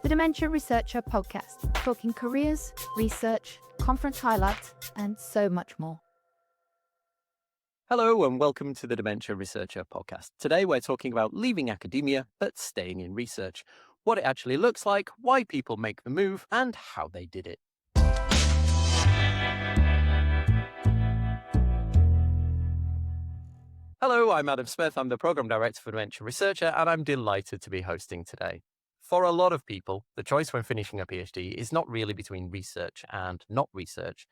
the Dementia Researcher podcast, talking careers, research, conference highlights, and so much more. Hello and welcome to the Dementia Researcher podcast. Today we're talking about leaving academia but staying in research, what it actually looks like, why people make the move, and how they did it. Hello, I'm Adam Smith. I'm the Programme Director for Dementia Researcher, and I'm delighted to be hosting today. For a lot of people, the choice when finishing a PhD is not really between research and not research.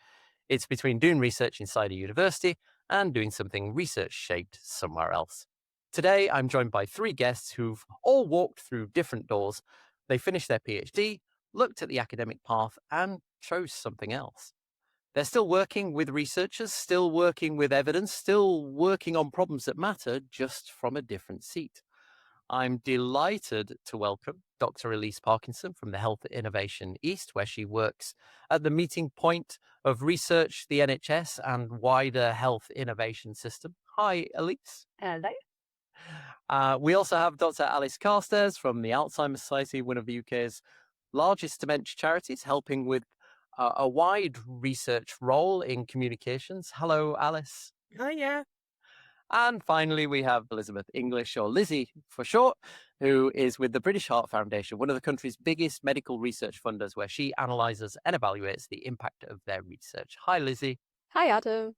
It's between doing research inside a university and doing something research-shaped somewhere else. Today, I'm joined by three guests who've all walked through different doors. They finished their PhD, looked at the academic path, and chose something else. They're still working with researchers, still working with evidence, still working on problems that matter, just from a different seat. I'm delighted to welcome Dr Ellice Parkinson from the Health Innovation East, where she works at the meeting point of research, the NHS, and wider health innovation system. Hi, Ellice. Hello. We also have Dr Alice Carstairs from the Alzheimer Society, one of the UK's largest dementia charities, helping with a wide research role in communications. Hello, Alice. Hiya. And finally, we have Lizzie English, or Lizzie for short, who is with the British Heart Foundation, one of the country's biggest medical research funders, where she analyses and evaluates the impact of their research. Hi, Lizzie. Hi, Adam.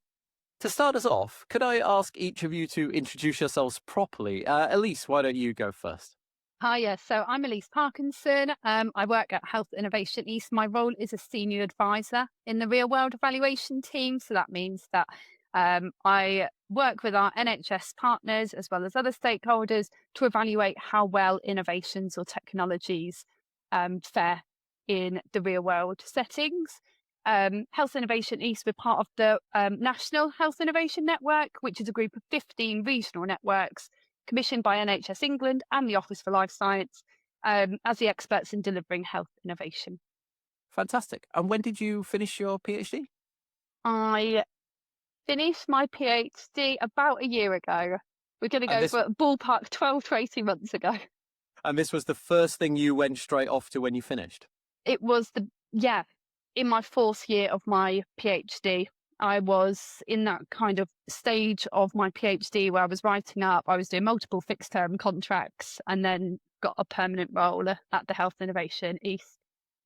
To start us off, could I ask each of you to introduce yourselves properly? Ellice, why don't you go first? Hi, so I'm Ellice Parkinson. I work at Health Innovation East. My role is a senior advisor in the real world evaluation team. So that means that I work with our NHS partners as well as other stakeholders to evaluate how well innovations or technologies fare in the real world settings. Health Innovation East, we're part of the National Health Innovation Network, which is a group of 15 regional networks commissioned by NHS England and the Office for Life Science as the experts in delivering health innovation. Fantastic. And when did you finish your PhD? I finished my PhD about a year ago. We're going to go for ballpark 12 to 18 months ago. And this was the first thing you went straight off to when you finished? It was in my fourth year of my PhD. I was in that kind of stage of my PhD where I was writing up, I was doing multiple fixed term contracts and then got a permanent role at the Health Innovation East.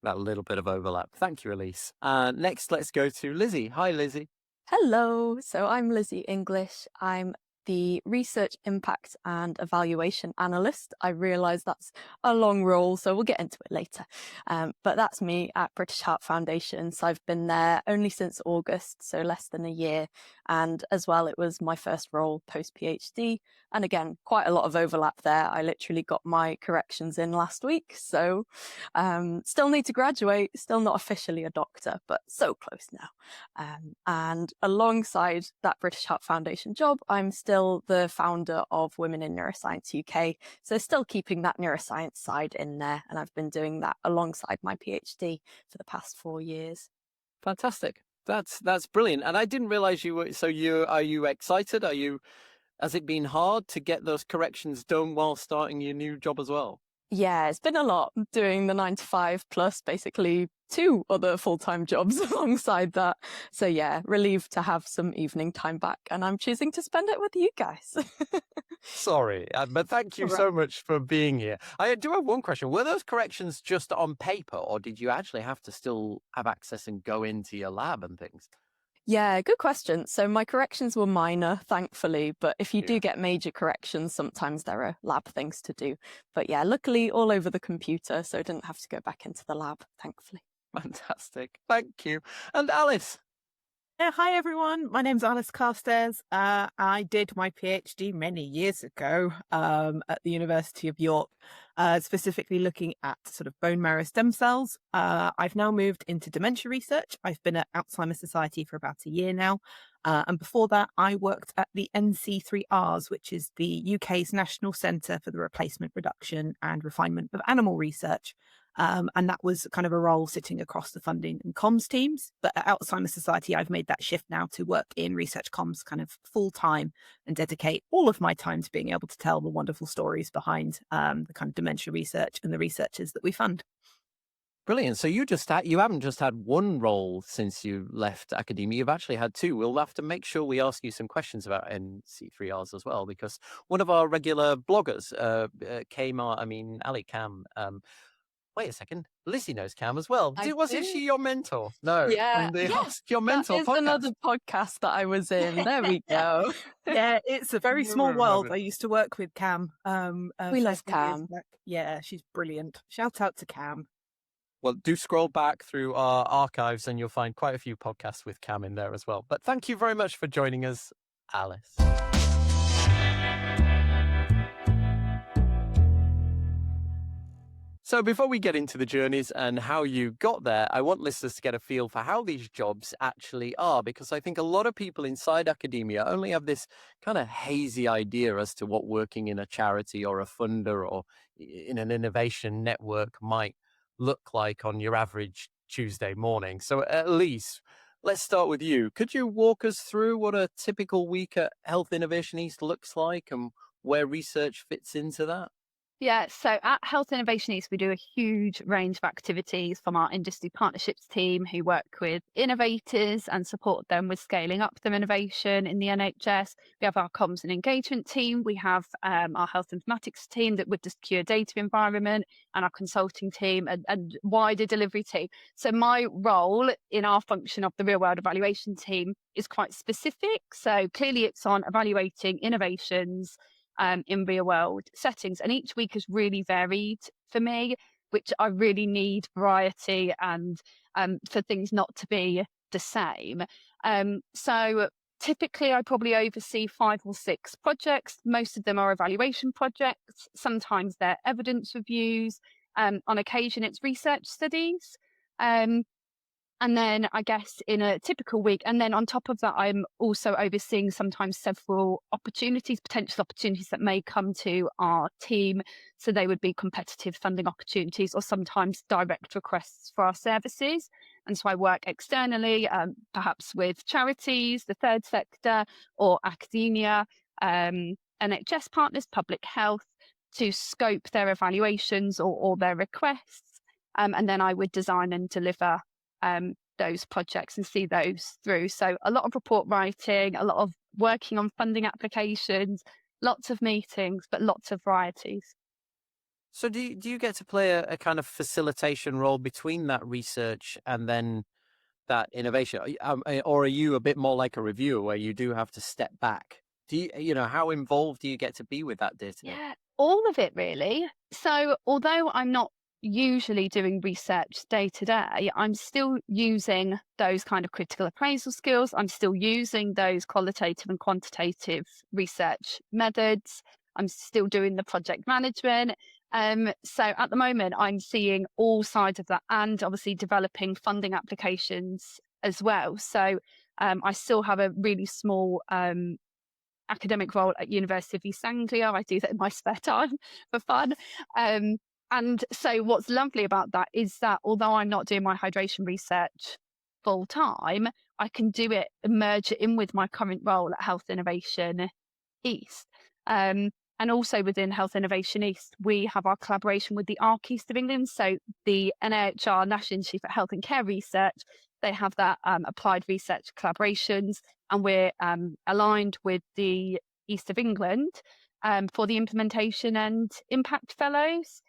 That little bit of overlap. Thank you, Ellice. Next, let's go to Lizzie. Hi, Lizzie. Hello. So I'm Lizzie English. I'm the Research Impact and Evaluation Analyst. I realise that's a long role, so we'll get into it later. But that's me at British Heart Foundation. So I've been there only since August, so less than a year. And as well, it was my first role post-PhD. And again, quite a lot of overlap there. I literally got my corrections in last week. So still need to graduate, still not officially a doctor, but so close now. And alongside that British Heart Foundation job, I'm still the founder of Women in Neuroscience UK. So still keeping that neuroscience side in there. And I've been doing that alongside my PhD for the past 4 years. Fantastic. That's brilliant. And I didn't realize you were, are you excited? Has it been hard to get those corrections done while starting your new job as well? Yeah, it's been a lot doing the 9 to 5 plus basically 2 other full-time jobs alongside that. So yeah, relieved to have some evening time back, and I'm choosing to spend it with you guys. Sorry, but thank you so much for being here. I do have one question. Were those corrections just on paper, or did you actually have to still have access and go into your lab and things? Yeah, good question. So my corrections were minor, thankfully, but if you do get major corrections, sometimes there are lab things to do. But yeah, luckily all over the computer, so I didn't have to go back into the lab, thankfully. Fantastic. Thank you. And Alice? Hi, everyone. My name's Alice Carstairs. I did my PhD many years ago at the University of York, specifically looking at sort of bone marrow stem cells. I've now moved into dementia research. I've been at Alzheimer Society for about a year now. And before that, I worked at the NC3Rs, which is the UK's National Centre for the Replacement, Reduction and Refinement of Animal Research. And that was kind of a role sitting across the funding and comms teams. But at Alzheimer's Society, I've made that shift now to work in research comms kind of full time and dedicate all of my time to being able to tell the wonderful stories behind the kind of dementia research and the researchers that we fund. Brilliant. So you haven't just had one role since you left academia. You've actually had two. We'll have to make sure we ask you some questions about NC3Rs as well, because one of our regular bloggers Ali Cam. Wait a second. Lizzie knows Cam as well. I Wasn't do. she your mentor? No. Yeah, On the yeah. Ask Your That Mentor is podcast. another podcast that I was in. There we go. Yeah, it's a very small Remember world. it. I used to work with Cam. We for love a few years Cam. back. Yeah, she's brilliant. Shout out to Cam. Well, do scroll back through our archives and you'll find quite a few podcasts with Cam in there as well. But thank you very much for joining us, Alice. So before we get into the journeys and how you got there, I want listeners to get a feel for how these jobs actually are, because I think a lot of people inside academia only have this kind of hazy idea as to what working in a charity or a funder or in an innovation network might look like on your average Tuesday morning. So at least let's start with you. Could you walk us through what a typical week at Health Innovation East looks like and where research fits into that? Yeah, so at Health Innovation East, we do a huge range of activities from our industry partnerships team who work with innovators and support them with scaling up their innovation in the NHS. We have our comms and engagement team. We have our health informatics team that with the secure data environment, and our consulting team and wider delivery team. So my role in our function of the real world evaluation team is quite specific. So clearly it's on evaluating innovations in real world settings. And each week is really varied for me, which I really need variety and for things not to be the same. So typically I probably oversee 5 or 6 projects. Most of them are evaluation projects. Sometimes they're evidence reviews. On occasion it's research studies. And then I guess in a typical week, and then on top of that, I'm also overseeing sometimes several potential opportunities that may come to our team. So they would be competitive funding opportunities or sometimes direct requests for our services. And so I work externally, perhaps with charities, the third sector, or academia, NHS partners, public health, to scope their evaluations or their requests. And then I would design and deliver those projects and see those through. So a lot of report writing, a lot of working on funding applications, lots of meetings, but lots of varieties. So do you get to play a kind of facilitation role between that research and then that innovation? Or are you a bit more like a reviewer where you do have to step back? How involved do you get to be with that data? Yeah, all of it really. So although I'm not usually doing research day to day, I'm still using those kind of critical appraisal skills. I'm still using those qualitative and quantitative research methods. I'm still doing the project management. So at the moment, I'm seeing all sides of that and obviously developing funding applications as well. So I still have a really small academic role at University of East Anglia. I do that in my spare time for fun. And so what's lovely about that is that although I'm not doing my hydration research full time, I can do it and merge it in with my current role at Health Innovation East. And also within Health Innovation East, we have our collaboration with the ARC East of England. So the NHR, National Institute for Health and Care Research, they have that applied research collaborations, and we're aligned with the East of England for the implementation and impact fellows.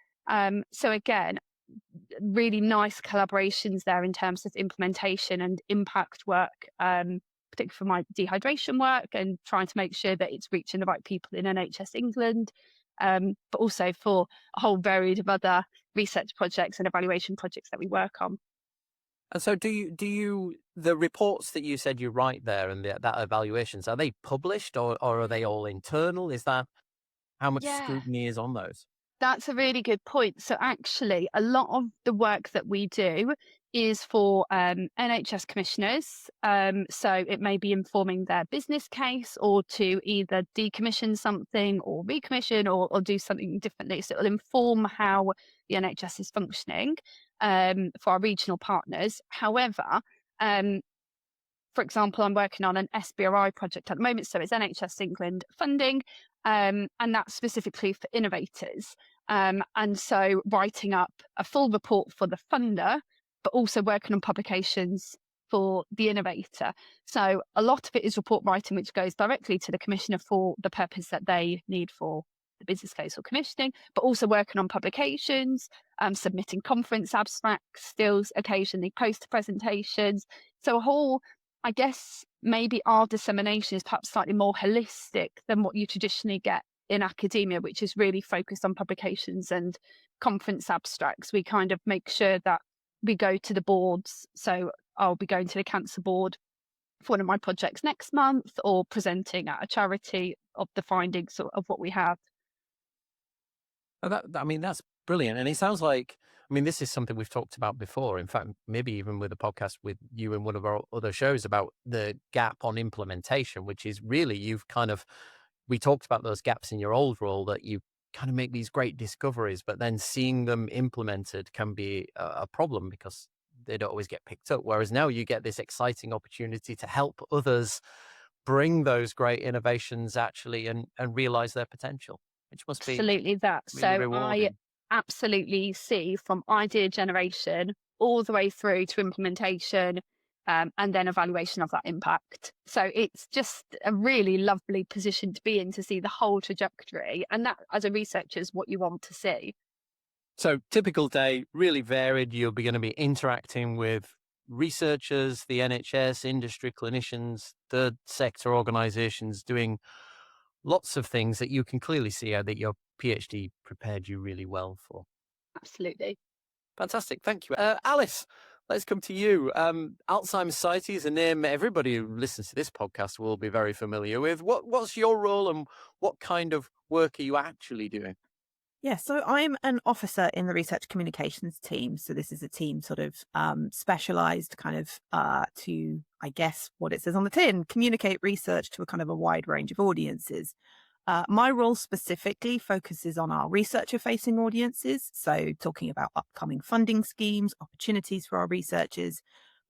So again, really nice collaborations there in terms of implementation and impact work, particularly for my dehydration work and trying to make sure that it's reaching the right people in NHS England, but also for a whole varied of other research projects and evaluation projects that we work on. And so the reports that you said you write there and that evaluations, are they published or are they all internal? Is that how much scrutiny is on those? That's a really good point. So actually, a lot of the work that we do is for NHS commissioners. So it may be informing their business case or to either decommission something or recommission or do something differently. So it will inform how the NHS is functioning for our regional partners. However, for example, I'm working on an SBRI project at the moment, so it's NHS England funding, and that's specifically for innovators. And so writing up a full report for the funder, but also working on publications for the innovator. So a lot of it is report writing, which goes directly to the commissioner for the purpose that they need for the business case or commissioning, but also working on publications, submitting conference abstracts, still occasionally poster presentations. So a whole, I guess, maybe our dissemination is perhaps slightly more holistic than what you traditionally get in academia, which is really focused on publications and conference abstracts. We kind of make sure that we go to the boards. So I'll be going to the cancer board for one of my projects next month, or presenting at a charity of the findings of what we have. I mean, that's brilliant. And it sounds like, I mean, this is something we've talked about before. In fact, maybe even with a podcast with you in one of our other shows about the gap on implementation, which is really, we talked about those gaps in your old role, that you kind of make these great discoveries, but then seeing them implemented can be a problem because they don't always get picked up. Whereas now you get this exciting opportunity to help others bring those great innovations actually and realize their potential, which must be Absolutely that. really So I rewarding. absolutely see from idea generation all the way through to implementation, and then evaluation of that impact. So it's just a really lovely position to be in, to see the whole trajectory. And that, as a researcher, is what you want to see. So typical day, really varied. You're going to be interacting with researchers, the NHS, industry clinicians, third sector organizations, doing lots of things that you can clearly see that your PhD prepared you really well for. Absolutely. Fantastic. Thank you. Alice, let's come to you. Alzheimer's Society is a name everybody who listens to this podcast will be very familiar with. What's your role and what kind of work are you actually doing? Yeah, so I'm an officer in the research communications team. So this is a team sort of specialized kind of to, I guess, what it says on the tin, communicate research to a kind of a wide range of audiences. My role specifically focuses on our researcher-facing audiences, so talking about upcoming funding schemes, opportunities for our researchers,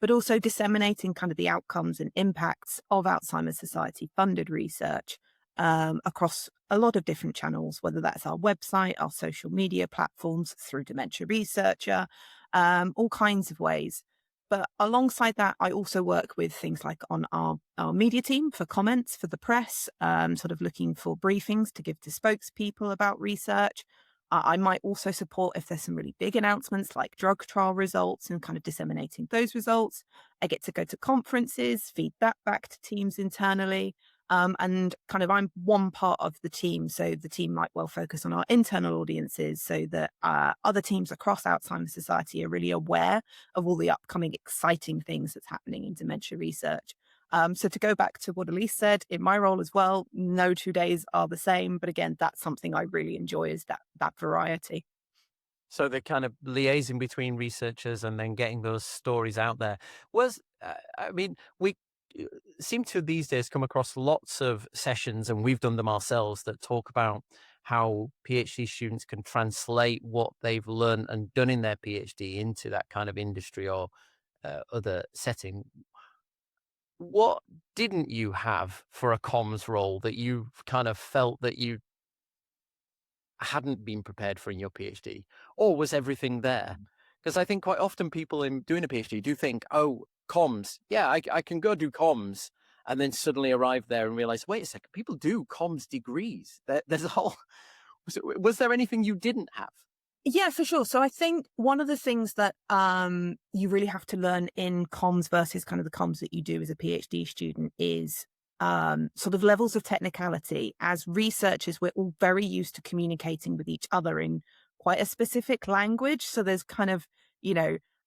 but also disseminating kind of the outcomes and impacts of Alzheimer's Society funded research across a lot of different channels, whether that's our website, our social media platforms, through Dementia Researcher, all kinds of ways. But alongside that, I also work with things like on our media team for comments for the press, sort of looking for briefings to give to spokespeople about research. I might also support if there's some really big announcements like drug trial results and kind of disseminating those results. I get to go to conferences, feed that back to teams internally. And kind of I'm one part of the team. So the team might well focus on our internal audiences so that other teams across Alzheimer's Society are really aware of all the upcoming exciting things that's happening in dementia research. So to go back to what Elise said, in my role as well, no 2 days are the same. But again, that's something I really enjoy, is that variety. So the kind of liaising between researchers and then getting those stories out there I mean, we seem to these days come across lots of sessions, and we've done them ourselves, that talk about how PhD students can translate what they've learned and done in their PhD into that kind of industry or other setting. What didn't you have for a comms role that you kind of felt that you hadn't been prepared for in your PhD? Or was everything there? Because I think quite often people in doing a PhD do think, oh, comms, yeah, I can go do comms, and then suddenly arrive there and realize, wait a second, people do comms degrees. There's a whole... Was there anything you didn't have? Yeah, for sure. So I think one of the things that you really have to learn in comms versus kind of the comms that you do as a PhD student is sort of levels of technicality. As researchers, we're all very used to communicating with each other in quite a specific language. So there's kind of,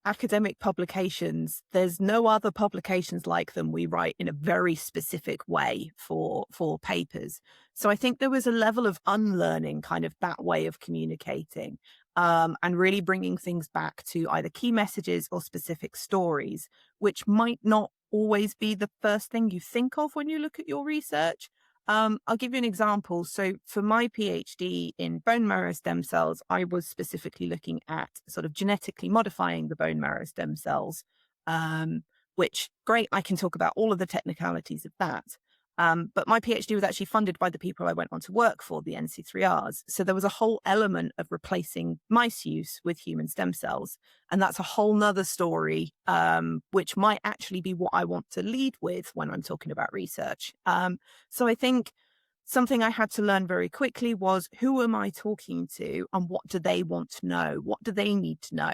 academic publications. There's no other publications like them. We write in a very specific way for papers. So I think there was a level of unlearning kind of that way of communicating, and really bringing things back to either key messages or specific stories, which might not always be the first thing you think of when you look at your research. I'll give you an example. So for my PhD in bone marrow stem cells, I was specifically looking at sort of genetically modifying the bone marrow stem cells, which, great, I can talk about all of the technicalities of that. But my PhD was actually funded by the people I went on to work for, the NC3Rs. So there was a whole element of replacing mice use with human stem cells. And that's a whole nother story, which might actually be what I want to lead with when I'm talking about research. So I think something I had to learn very quickly was, who am I talking to and what do they want to know? What do they need to know?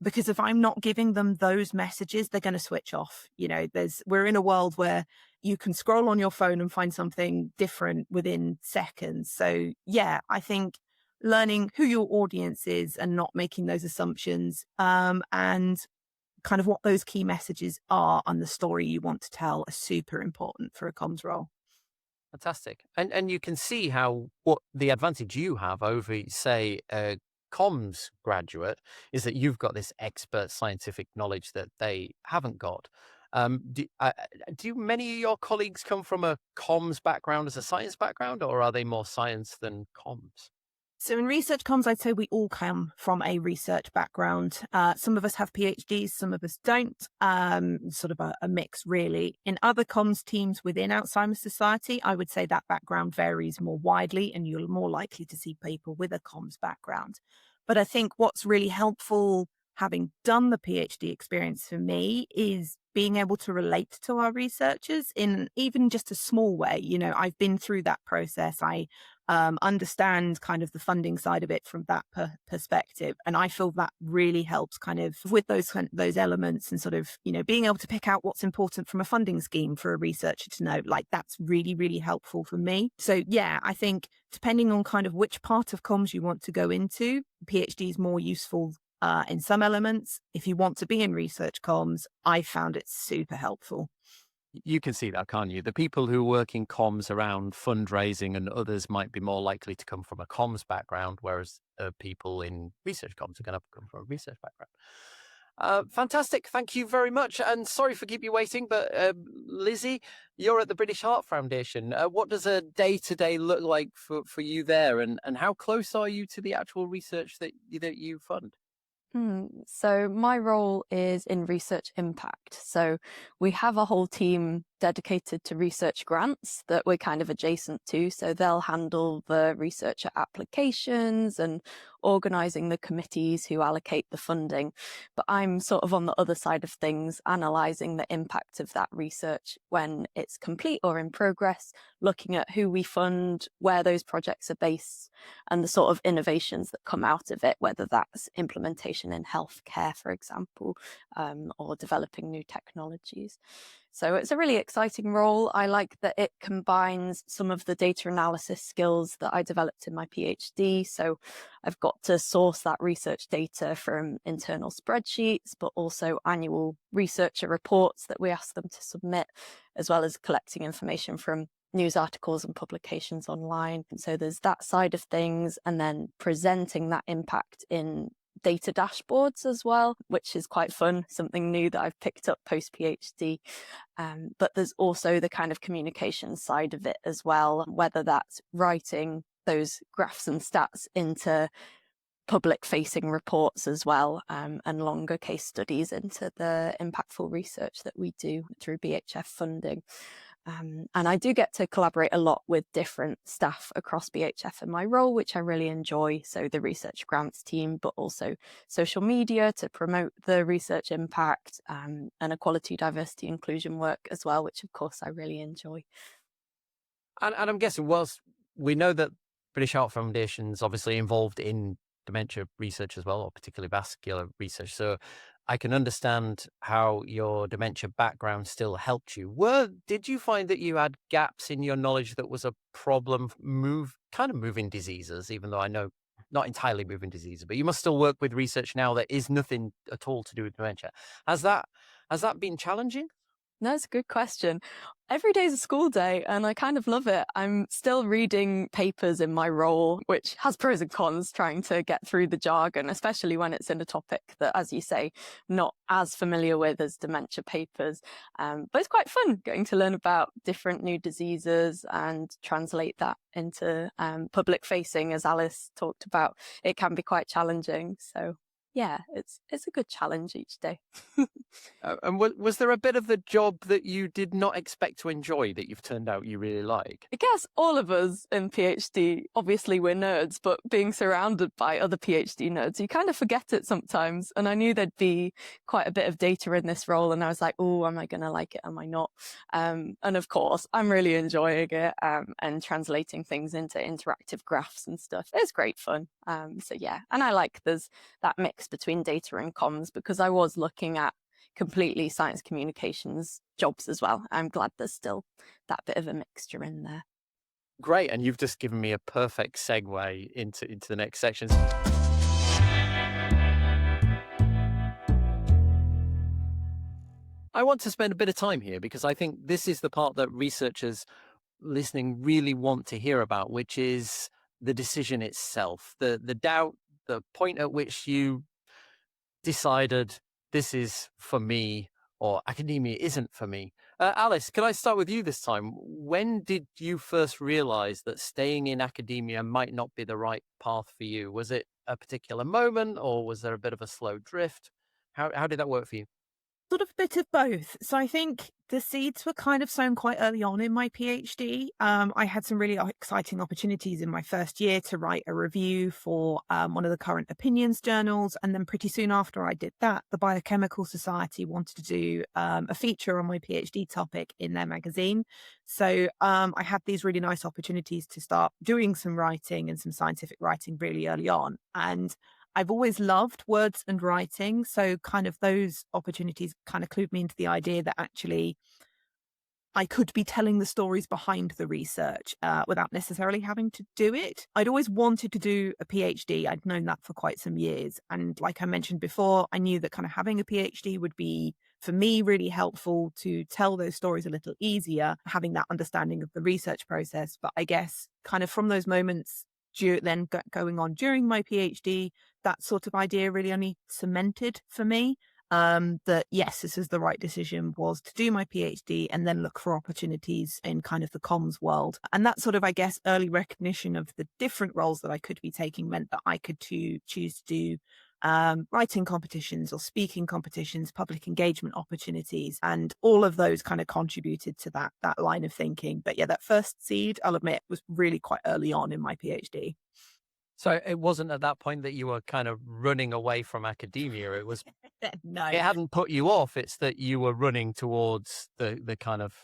Because if I'm not giving them those messages, they're going to switch off. We're in a world where you can scroll on your phone and find something different within seconds. So yeah, I think learning who your audience is and not making those assumptions, and kind of what those key messages are and the story you want to tell are super important for a comms role. Fantastic. And you can see what the advantage you have over, say, a comms graduate is that you've got this expert scientific knowledge that they haven't got. Do many of your colleagues come from a comms background as a science background, or are they more science than comms? So in research comms, I'd say we all come from a research background. Some of us have PhDs, some of us don't, sort of a mix really. In other comms teams within Alzheimer's Society, I would say that background varies more widely and you're more likely to see people with a comms background. But I think what's really helpful, having done the PhD experience for me, is being able to relate to our researchers in even just a small way. I've been through that process. I understand kind of the funding side of it from that perspective. And I feel that really helps kind of with those elements and sort of, being able to pick out what's important from a funding scheme for a researcher to know, like that's really, really helpful for me. So yeah, I think depending on kind of which part of comms you want to go into, PhD is more useful in some elements. If you want to be in research comms, I found it super helpful. You can see that, can't you? The people who work in comms around fundraising and others might be more likely to come from a comms background, whereas people in research comms are going to come from a research background. Fantastic. Thank you very much. And sorry for keep you waiting, but Lizzie, you're at the British Heart Foundation. What does a day-to-day look like for you there? And how close are you to the actual research that you fund? So my role is in research impact. So we have a whole team dedicated to research grants that we're kind of adjacent to. So they'll handle the researcher applications and organising the committees who allocate the funding. But I'm sort of on the other side of things, analysing the impact of that research when it's complete or in progress, looking at who we fund, where those projects are based, and the sort of innovations that come out of it, whether that's implementation in healthcare, for example, or developing new technologies. So it's a really exciting role. I like that it combines some of the data analysis skills that I developed in my PhD. So I've got to source that research data from internal spreadsheets, but also annual researcher reports that we ask them to submit, as well as collecting information from news articles and publications online. And so there's that side of things, and then presenting that impact in data dashboards as well, which is quite fun, something new that I've picked up post PhD. But there's also the kind of communication side of it as well, whether that's writing those graphs and stats into public facing reports as well, and longer case studies into the impactful research that we do through BHF funding. And I do get to collaborate a lot with different staff across BHF in my role, which I really enjoy. So the research grants team, but also social media to promote the research impact, and equality, diversity, inclusion work as well, which of course I really enjoy. And I'm guessing, whilst we know that British Heart Foundation's obviously involved in dementia research as well, or particularly vascular research, so I can understand how your dementia background still helped you. Did you find that you had gaps in your knowledge that was a problem, moving diseases, even though I know not entirely moving diseases, but you must still work with research now that is nothing at all to do with dementia. Has that been challenging? That's a good question. Every day is a school day and I kind of love it. I'm still reading papers in my role, which has pros and cons, trying to get through the jargon, especially when it's in a topic that, as you say, not as familiar with as dementia papers. But it's quite fun getting to learn about different new diseases and translate that into public facing, as Alice talked about. It can be quite challenging. So yeah, it's a good challenge each day. And was there a bit of the job that you did not expect to enjoy that you've turned out you really like? I guess all of us in PhD, obviously we're nerds, but being surrounded by other PhD nerds, you kind of forget it sometimes. And I knew there'd be quite a bit of data in this role, and I was like, oh, am I going to like it? Am I not? And of course, I'm really enjoying it, and translating things into interactive graphs and stuff. It's great fun. So yeah, and I like there's that mix between data and comms, because I was looking at completely science communications jobs as well. I'm glad there's still that bit of a mixture in there. Great, and you've just given me a perfect segue into the next section. I want to spend a bit of time here because I think this is the part that researchers listening really want to hear about, which is the decision itself, the doubt, the point at which you decided this is for me or academia isn't for me. Alice, can I start with you this time? When did you first realize that staying in academia might not be the right path for you? Was it a particular moment, or was there a bit of a slow drift? How did that work for you? Sort of a bit of both. So I think the seeds were kind of sown quite early on in my PhD. I had some really exciting opportunities in my first year to write a review for one of the current opinions journals. And then pretty soon after I did that, the Biochemical Society wanted to do a feature on my PhD topic in their magazine. So I had these really nice opportunities to start doing some writing and some scientific writing really early on. And I've always loved words and writing. So kind of those opportunities kind of clued me into the idea that actually I could be telling the stories behind the research without necessarily having to do it. I'd always wanted to do a PhD. I'd known that for quite some years. And like I mentioned before, I knew that kind of having a PhD would be, for me, really helpful to tell those stories a little easier, having that understanding of the research process. But I guess kind of from those moments then going on during my PhD, that sort of idea really only cemented for me that yes, this is the right decision, was to do my PhD and then look for opportunities in kind of the comms world. And that sort of, I guess, early recognition of the different roles that I could be taking meant that I could choose to do writing competitions or speaking competitions, public engagement opportunities, and all of those kind of contributed to that line of thinking. But yeah, that first seed, I'll admit, was really quite early on in my PhD. So it wasn't at that point that you were kind of running away from academia. It was No. it hadn't put you off. It's that you were running towards the kind of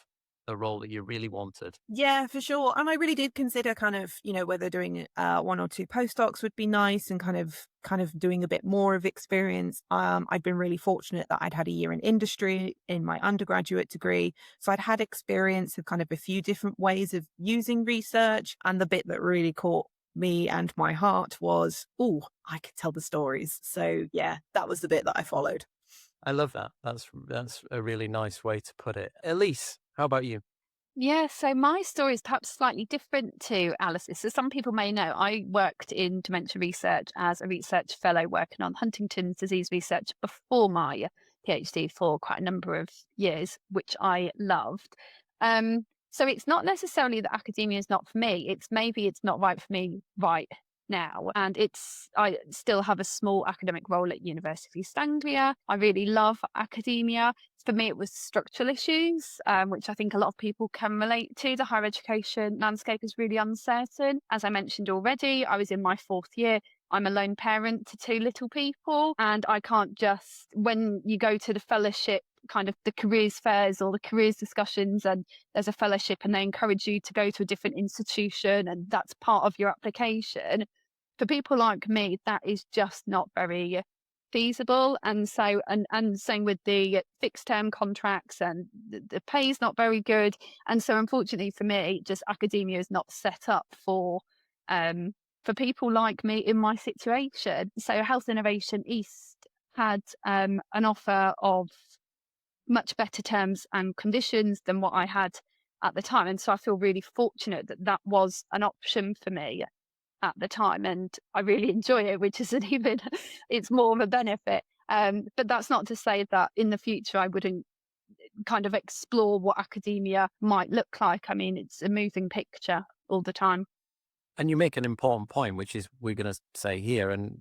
the role that you really wanted. Yeah, for sure. And I really did consider kind of, whether doing one or two postdocs would be nice and kind of doing a bit more of experience. I'd been really fortunate that I'd had a year in industry in my undergraduate degree. So I'd had experience of kind of a few different ways of using research. And the bit that really caught me and my heart was, oh, I could tell the stories. So yeah, that was the bit that I followed. I love that. That's a really nice way to put it. Elise, how about you? Yeah, so my story is perhaps slightly different to Alice's. So some people may know I worked in dementia research as a research fellow working on Huntington's disease research before my PhD for quite a number of years, which I loved. So it's not necessarily that academia is not for me. It's maybe it's not right for me right now. And I still have a small academic role at University of East Anglia. I really love academia. For me, it was structural issues, which I think a lot of people can relate to. The higher education landscape is really uncertain. As I mentioned already, I was in my fourth year. I'm a lone parent to two little people, and I can't just, when you go to the fellowship, kind of the careers fairs or the careers discussions, and there's a fellowship and they encourage you to go to a different institution and that's part of your application. For people like me, that is just not very feasible. And so, and same with the fixed term contracts, and the pay is not very good. And so unfortunately for me, just academia is not set up for people like me in my situation. So Health Innovation East had an offer of much better terms and conditions than what I had at the time. And so I feel really fortunate that that was an option for me at the time. And I really enjoy it, which isn't even, it's more of a benefit. But that's not to say that in the future I wouldn't kind of explore what academia might look like. I mean, it's a moving picture all the time. And you make an important point, which is we're going to say here, and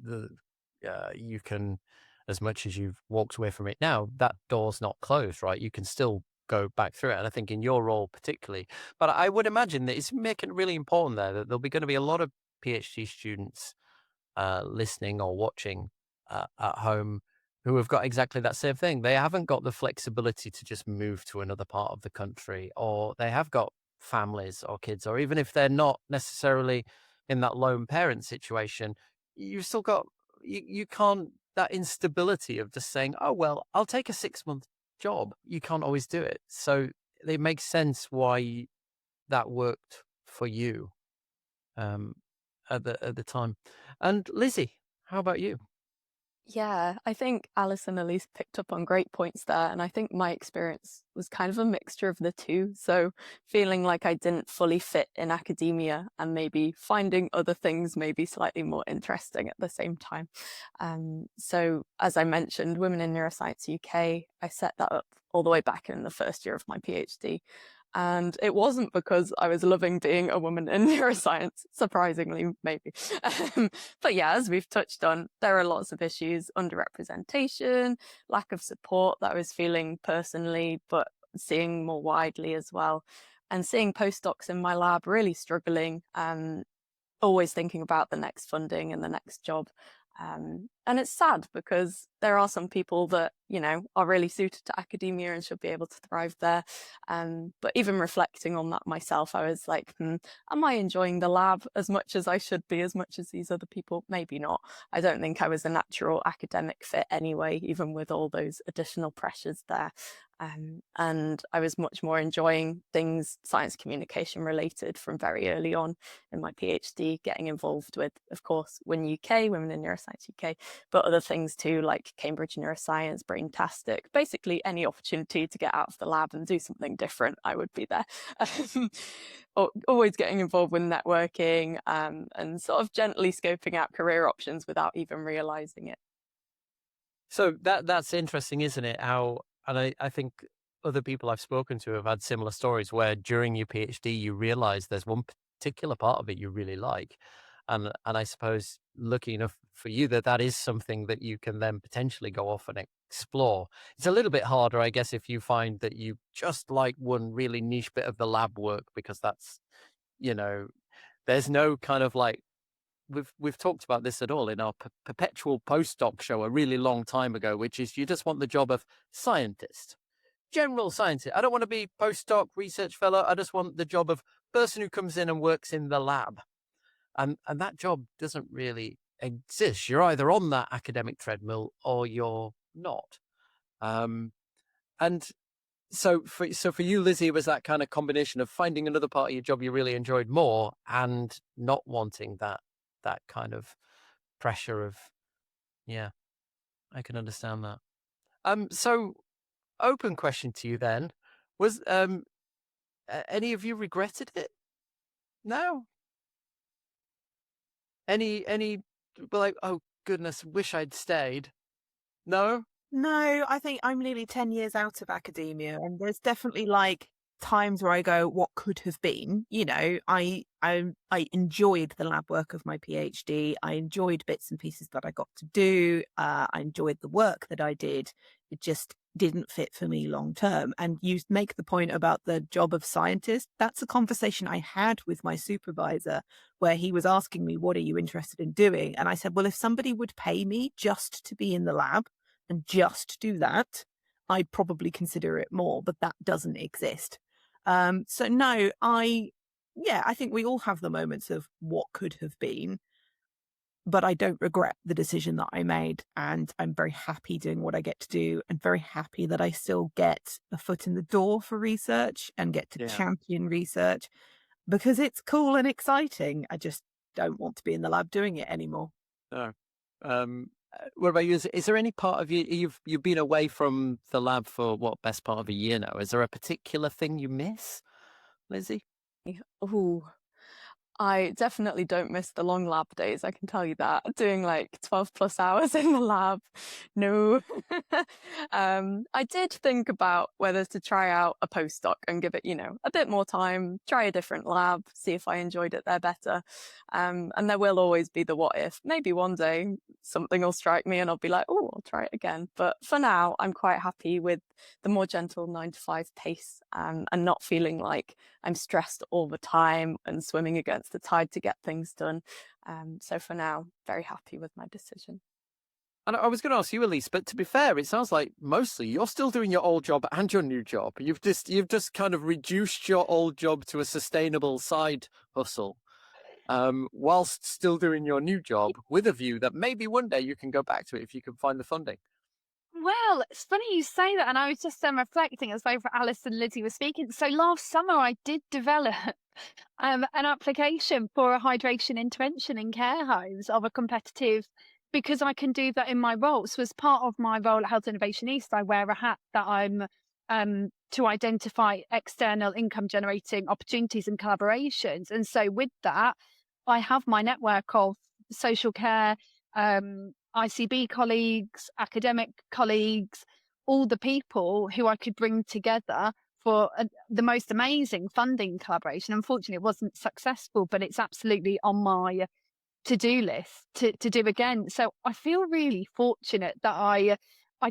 you can as much as you've walked away from it now, that door's not closed, right? You can still go back through it. And I think in your role particularly, but I would imagine that it's making it really important there that there'll be going to be a lot of PhD students listening or watching at home who have got exactly that same thing. They haven't got the flexibility to just move to another part of the country, or they have got families or kids, or even if they're not necessarily in that lone parent situation, you've still got, you can't, that instability of just saying, oh, well, I'll take a 6-month job. You can't always do it. So it makes sense why that worked for you um, at the time. And Lizzie, how about you? Yeah, I think Alice and Elise picked up on great points there. And I think my experience was kind of a mixture of the two. So feeling like I didn't fully fit in academia and maybe finding other things maybe slightly more interesting at the same time. So as I mentioned, Women in Neuroscience UK, I set that up all the way back in the first year of my PhD. And it wasn't because I was loving being a woman in neuroscience, surprisingly, maybe. But yeah, as we've touched on, there are lots of issues, underrepresentation, lack of support that I was feeling personally, but seeing more widely as well. And seeing postdocs in my lab really struggling, always thinking about the next funding and the next job. And it's sad because there are some people that, you know, are really suited to academia and should be able to thrive there. But even reflecting on that myself, I was like, am I enjoying the lab as much as I should be, as much as these other people? Maybe not. I don't think I was a natural academic fit anyway, even with all those additional pressures there. And I was much more enjoying things science communication related from very early on in my PhD, getting involved with, of course, WIN UK, Women in Neuroscience UK, but other things too, like Cambridge Neuroscience, Braintastic, basically any opportunity to get out of the lab and do something different, I would be there. Always getting involved with networking and sort of gently scoping out career options without even realizing it. So that's interesting, isn't it? How, and I think other people I've spoken to have had similar stories where during your PhD you realize there's one particular part of it you really like. And I suppose lucky enough for you that is something that you can then potentially go off and explore. It's a little bit harder, I guess, if you find that you just like one really niche bit of the lab work, because that's, you know, there's no kind of like, we've talked about this at all in our perpetual postdoc show a really long time ago, which is you just want the job of scientist, general scientist. I don't want to be postdoc research fellow. I just want the job of person who comes in and works in the lab. And that job doesn't really exist. You're either on that academic treadmill or you're not. And so for you, Lizzie, it was that kind of combination of finding another part of your job you really enjoyed more and not wanting that kind of pressure of, yeah, I can understand that. So open question to you then, was any of you regretted it? No? Any like, oh goodness, wish I'd stayed? No? No, I think I'm nearly 10 years out of academia, and there's definitely like times where I go, what could have been? You know, I enjoyed the lab work of my PhD. I enjoyed bits and pieces that I got to do. I enjoyed the work that I did. It just didn't fit for me long term. And you make the point about the job of scientist. That's a conversation I had with my supervisor where he was asking me, what are you interested in doing? And I said, well, if somebody would pay me just to be in the lab and just do that, I'd probably consider it more, but that doesn't exist. So no, I think we all have the moments of what could have been, but I don't regret the decision that I made. And I'm very happy doing what I get to do, and very happy that I still get a foot in the door for research and get to champion research, because it's cool and exciting. I just don't want to be in the lab doing it anymore. No. What about you? Is there any part of you, you've been away from the lab for what, best part of a year now? Is there a particular thing you miss, Lizzie? Ooh, I definitely don't miss the long lab days, I can tell you that. Doing like 12 plus hours in the lab. No. I did think about whether to try out a postdoc and give it, a bit more time, try a different lab, see if I enjoyed it there better. And there will always be the what if. Maybe one day something will strike me and I'll be like, oh, I'll try it again. But for now, I'm quite happy with the more gentle 9 to 5 pace, and not feeling like I'm stressed all the time and swimming against the tide to get things done. So for now, very happy with my decision. And I was going to ask you, Elise, but to be fair, it sounds like mostly you're still doing your old job and your new job. You've just kind of reduced your old job to a sustainable side hustle, whilst still doing your new job, with a view that maybe one day you can go back to it if you can find the funding. Well, it's funny you say that, and I was just reflecting as both Alice and Lizzie were speaking. So last summer, I did develop an application for a hydration intervention in care homes of a competitive, because I can do that in my role. So as part of my role at Health Innovation East, I wear a hat that I'm to identify external income generating opportunities and collaborations. And so with that, I have my network of social care, ICB colleagues, academic colleagues, all the people who I could bring together for the most amazing funding collaboration. Unfortunately, it wasn't successful, but it's absolutely on my to-do list to do again. So I feel really fortunate that I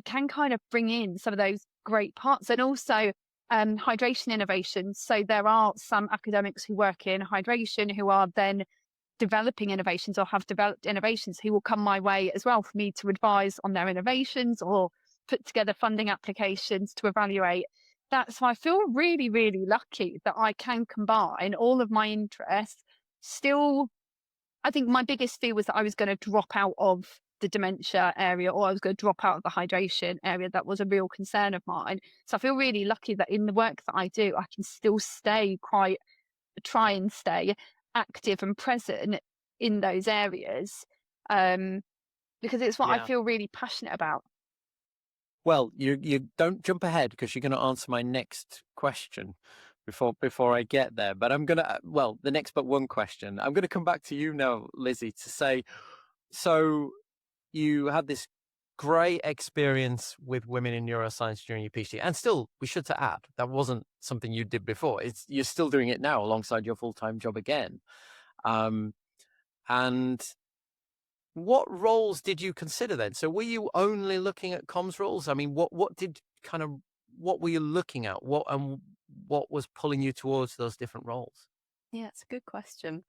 can kind of bring in some of those great parts, and also hydration innovations. So there are some academics who work in hydration who are then developing innovations or have developed innovations who will come my way as well for me to advise on their innovations or put together funding applications to evaluate that. So I feel really, really lucky that I can combine all of my interests. Still, I think my biggest fear was that I was going to drop out of the dementia area, or I was going to drop out of the hydration area. That was a real concern of mine. So I feel really lucky that in the work that I do, I can still try and stay active and present in those areas, because it's what I feel really passionate about. Well, you don't jump ahead, because you're going to answer my next question before I get there. But I'm going to, the next but one question. I'm going to come back to you now, Lizzie, to say, so you had this great experience with women in neuroscience during your PhD, and still, we should to add, that wasn't something you did before. You're still doing it now alongside your full-time job again. And what roles did you consider then? So were you only looking at comms roles? I mean, what were you looking at? What was pulling you towards those different roles? Yeah, it's a good question.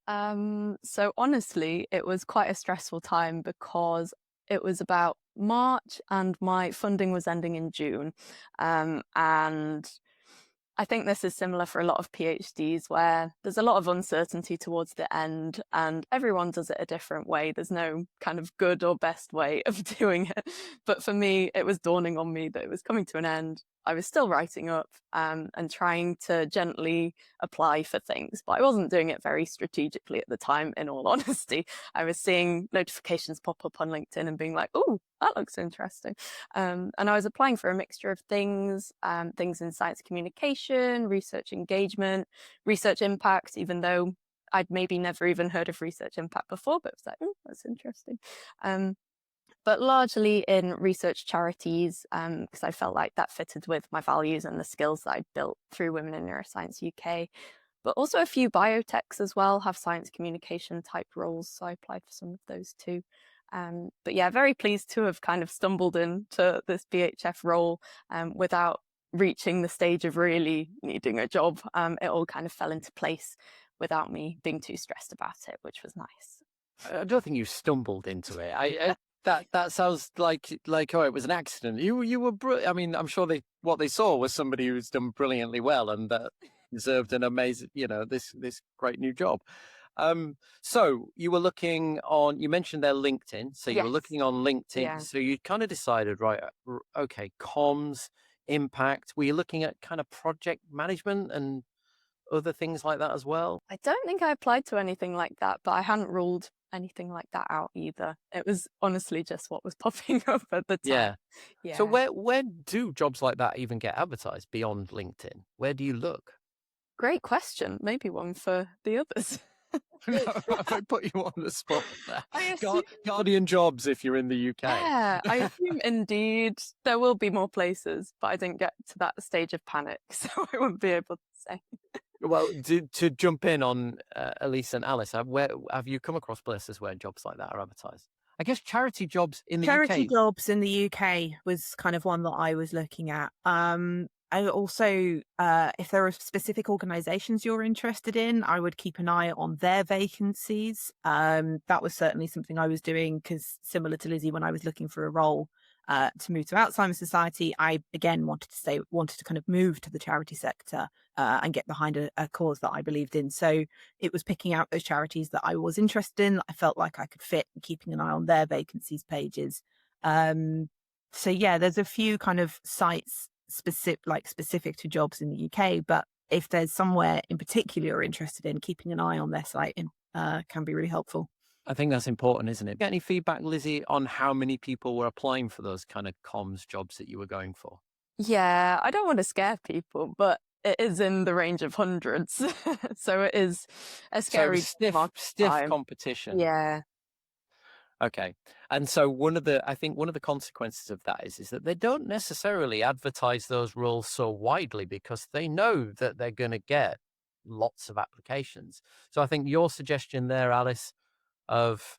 So honestly, it was quite a stressful time because it was about March and my funding was ending in June. And I think this is similar for a lot of PhDs, where there's a lot of uncertainty towards the end and everyone does it a different way. There's no kind of good or best way of doing it. But for me, it was dawning on me that it was coming to an end. I was still writing up and trying to gently apply for things, but I wasn't doing it very strategically at the time, in all honesty. I was seeing notifications pop up on LinkedIn and being like, oh, that looks interesting. And I was applying for a mixture of things in science communication, research engagement, research impact, even though I'd maybe never even heard of research impact before, but it was like, oh, that's interesting. But largely in research charities, because I felt like that fitted with my values and the skills that I'd built through Women in Neuroscience UK. But also a few biotechs as well have science communication type roles, so I applied for some of those too. But yeah, very pleased to have kind of stumbled into this BHF role without reaching the stage of really needing a job. It all kind of fell into place without me being too stressed about it, which was nice. I don't think you stumbled into it. That sounds like oh, it was an accident. You were I mean, I'm sure what they saw was somebody who's done brilliantly well and that deserved an amazing, this great new job. So you were looking on, you mentioned their LinkedIn. So you were looking on LinkedIn. Yeah. So you kind of decided, right, okay, comms, impact. Were you looking at kind of project management and other things like that as well? I don't think I applied to anything like that, but I hadn't ruled anything like that out either. It was honestly just what was popping up at the time. Yeah. So where do jobs like that even get advertised beyond LinkedIn? Where do you look? Great question. Maybe one for the others. No, have I put you on the spot there? I assume, Guardian jobs if you're in the UK. yeah, I assume indeed there will be more places, but I didn't get to that stage of panic, so I wouldn't be able to say. Well, to jump in on Elise and Alice, where have you come across places where jobs like that are advertised? I guess charity jobs in the Charity UK. jobs in the UK was kind of one that I was looking at. I also, if there are specific organisations you're interested in, I would keep an eye on their vacancies. That was certainly something I was doing because, similar to Lizzie, when I was looking for a role to move to Alzheimer's Society, I again wanted to kind of move to the charity sector and get behind a cause that I believed in. So it was picking out those charities that I was interested in, that I felt like I could fit, and keeping an eye on their vacancies pages. So yeah, there's a few kind of sites specific to jobs in the UK, but if there's somewhere in particular you're interested in, keeping an eye on their site can be really helpful. I think that's important, isn't it? Get any feedback, Lizzie, on how many people were applying for those kind of comms jobs that you were going for? Yeah, I don't want to scare people, but it is in the range of hundreds. So it is a So it scary was stiff time. competition. Yeah. Okay. And so one of the consequences of that is that they don't necessarily advertise those roles so widely because they know that they're going to get lots of applications. So I think your suggestion there, Alice, of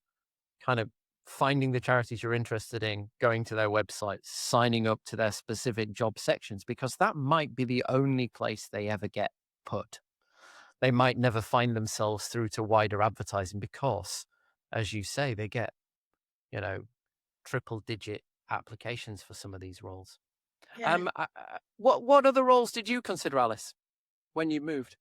kind of finding the charities you're interested in, going to their websites, signing up to their specific job sections, because that might be the only place they ever get put. They might never find themselves through to wider advertising because, as you say, they get, triple digit applications for some of these roles. Yeah. What other roles did you consider, Alice, when you moved?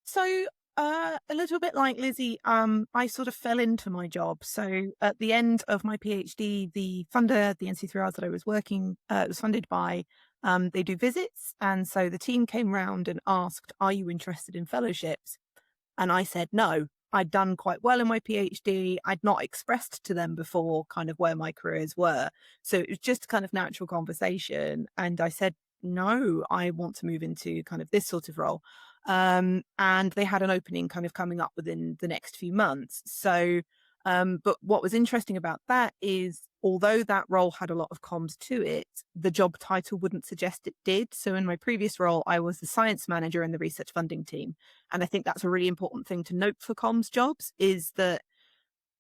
So a little bit like Lizzie, I sort of fell into my job. So at the end of my PhD, the funder, the NC3Rs that I was working, was funded by, they do visits. And so the team came round and asked, "Are you interested in fellowships?" And I said no. I'd done quite well in my PhD. I'd not expressed to them before kind of where my careers were. So it was just kind of natural conversation. And I said, no, I want to move into kind of this sort of role. And they had an opening kind of coming up within the next few months. So, but what was interesting about that is, although that role had a lot of comms to it, the job title wouldn't suggest it did. So in my previous role, I was the science manager in the research funding team. And I think that's a really important thing to note for comms jobs, is that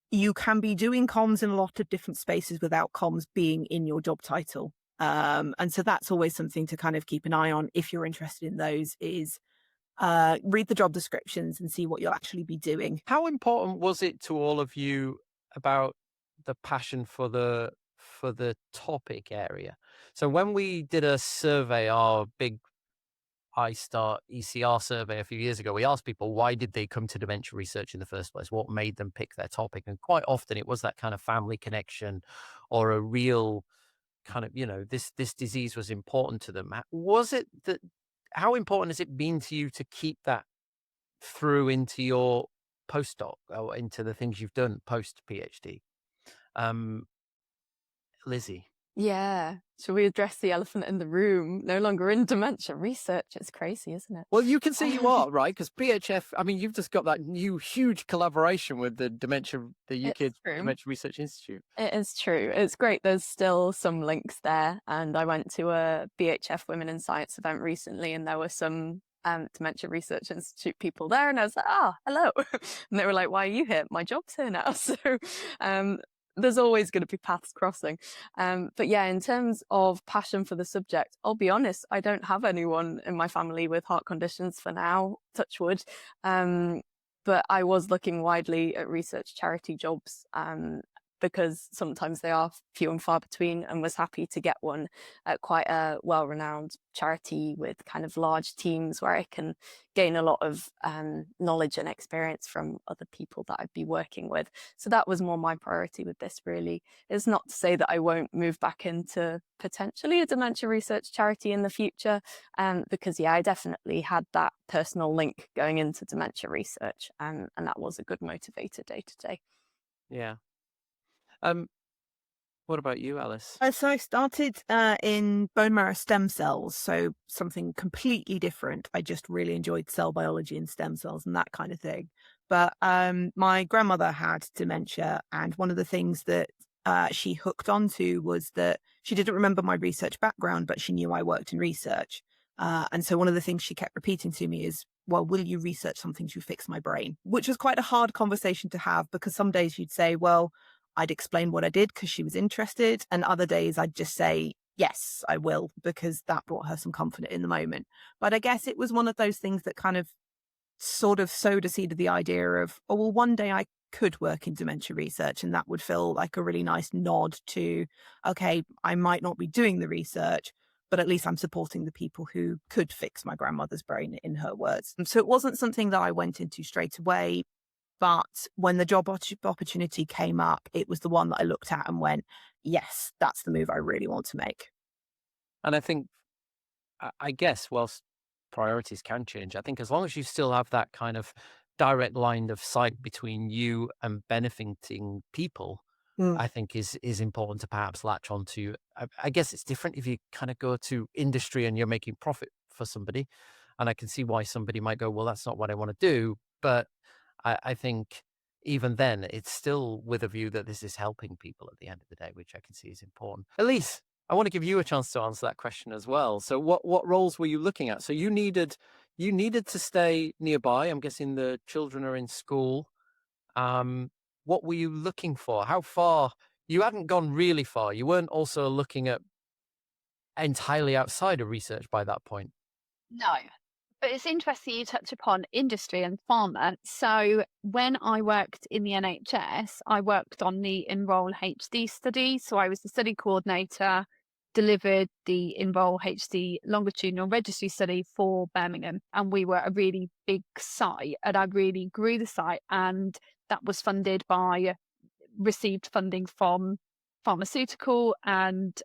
you can be doing comms in a lot of different spaces without comms being in your job title. And so that's always something to kind of keep an eye on if you're interested in those, is read the job descriptions and see what you'll actually be doing. How important was it to all of you about the passion for the topic area? So when we did a survey, our big iStart ECR survey a few years ago, we asked people, why did they come to dementia research in the first place? What made them pick their topic? And quite often it was that kind of family connection, or a real kind of, this disease was important to them. Was it that? How important has it been to you to keep that through into your postdoc or into the things you've done post PhD? Lizzie. Yeah. Shall we address the elephant in the room? No longer in dementia research. It's crazy, isn't it? Well, you can see you are, right? Because PHF, I mean, you've just got that new huge collaboration with the UK Dementia Research Institute. It is true. It's great. There's still some links there. And I went to a BHF Women in Science event recently, and there were some Dementia Research Institute people there. And I was like, hello. And they were like, why are you here? My job's here now. So there's always going to be paths crossing. But yeah, in terms of passion for the subject, I'll be honest, I don't have anyone in my family with heart conditions for now, touch wood. But I was looking widely at research charity jobs because sometimes they are few and far between, and was happy to get one at quite a well-renowned charity with kind of large teams where I can gain a lot of knowledge and experience from other people that I'd be working with. So that was more my priority with this, really. It's not to say that I won't move back into potentially a dementia research charity in the future, because yeah, I definitely had that personal link going into dementia research, and that was a good motivator day to day. Yeah. What about you, Alice? So I started in bone marrow stem cells, so something completely different. I just really enjoyed cell biology and stem cells and that kind of thing. but my grandmother had dementia, and one of the things that she hooked onto was that she didn't remember my research background, but she knew I worked in research. And so one of the things she kept repeating to me is, well, will you research something to fix my brain? Which was quite a hard conversation to have, because some days you'd say, well, I'd explain what I did because she was interested. And other days I'd just say, yes, I will, because that brought her some comfort in the moment. But I guess it was one of those things that kind of sort of sowed a seed of the idea of, oh, well, one day I could work in dementia research, and that would feel like a really nice nod to, okay, I might not be doing the research, but at least I'm supporting the people who could fix my grandmother's brain, in her words. And so it wasn't something that I went into straight away, but when the job opportunity came up, it was the one that I looked at and went, yes, that's the move I really want to make. And I think, I guess, whilst priorities can change, I think as long as you still have that kind of direct line of sight between you and benefiting people, I think is important to perhaps latch onto. I guess it's different if you kind of go to industry and you're making profit for somebody. And I can see why somebody might go, well, that's not what I want to do. But I think even then, it's still with a view that this is helping people at the end of the day, which I can see is important. Elise, I want to give you a chance to answer that question as well. So what roles were you looking at? So you needed to stay nearby. I'm guessing the children are in school. What were you looking for? How far? You hadn't gone really far. You weren't also looking at entirely outside of research by that point. No. But it's interesting you touch upon industry and pharma. So when I worked in the NHS, I worked on the Enroll HD study. So I was the study coordinator, delivered the Enroll HD longitudinal registry study for Birmingham. And we were a really big site, and I really grew the site. And that was received funding from pharmaceutical and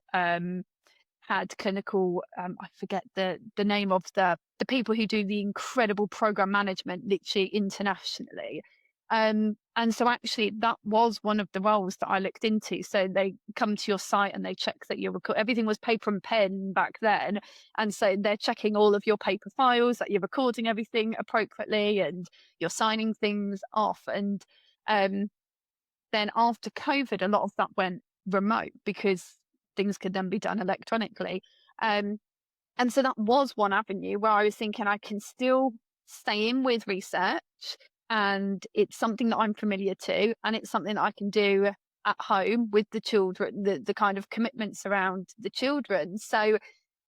had clinical, I forget the name of the people who do the incredible program management literally internationally. And so actually that was one of the roles that I looked into. So they come to your site and they check that you're everything was paper and pen back then. And so they're checking all of your paper files, that you're recording everything appropriately and you're signing things off. And then after COVID, a lot of that went remote because things could then be done electronically. And so that was one avenue where I was thinking I can still stay in with research, and it's something that I'm familiar to, and it's something that I can do at home with the children, the kind of commitments around the children. So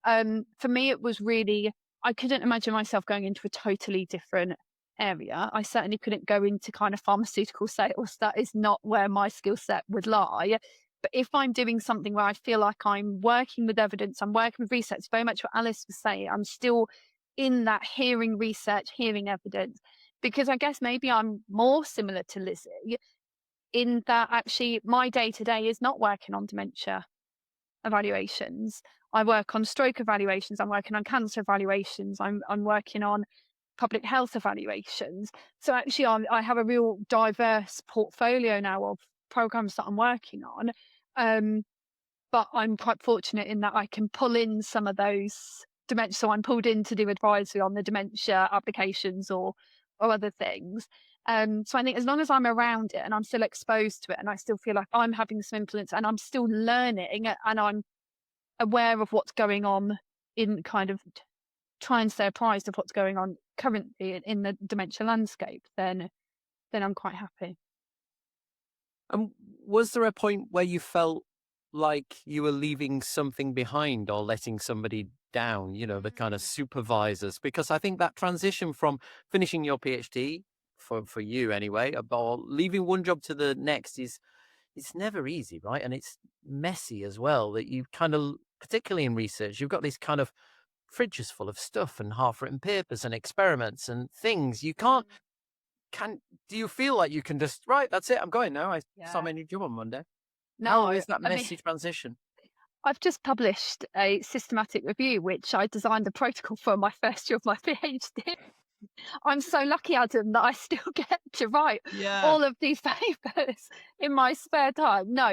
for me, it was really, I couldn't imagine myself going into a totally different area. I certainly couldn't go into kind of pharmaceutical sales. That is not where my skill set would lie. But if I'm doing something where I feel like I'm working with evidence, I'm working with research, very much what Alice was saying, I'm still in that hearing research, hearing evidence, because I guess maybe I'm more similar to Lizzie in that actually my day to day is not working on dementia evaluations. I work on stroke evaluations, I'm working on cancer evaluations, I'm working on public health evaluations. So actually I have a real diverse portfolio now of programs that I'm working on. But I'm quite fortunate in that I can pull in some of those dementia. So I'm pulled in to do advisory on the dementia applications or other things. So I think as long as I'm around it and I'm still exposed to it and I still feel like I'm having some influence and I'm still learning and I'm aware of what's going on, in kind of try and stay apprised of what's going on currently in the dementia landscape, then I'm quite happy. And was there a point where you felt like you were leaving something behind or letting somebody down, the kind of supervisors? Because I think that transition from finishing your PhD, for you anyway, or leaving one job to the next it's never easy, right? And it's messy as well, that you kind of, particularly in research, you've got these kind of fridges full of stuff and half-written papers and experiments and things. You can't, do you feel like you can just, right, that's it, I'm going now, I start my new job on Monday? No, How is that I mean, messy transition? I've just published a systematic review, which I designed the protocol for my first year of my PhD. I'm so lucky, Adam, that I still get to write all of these papers in my spare time. No,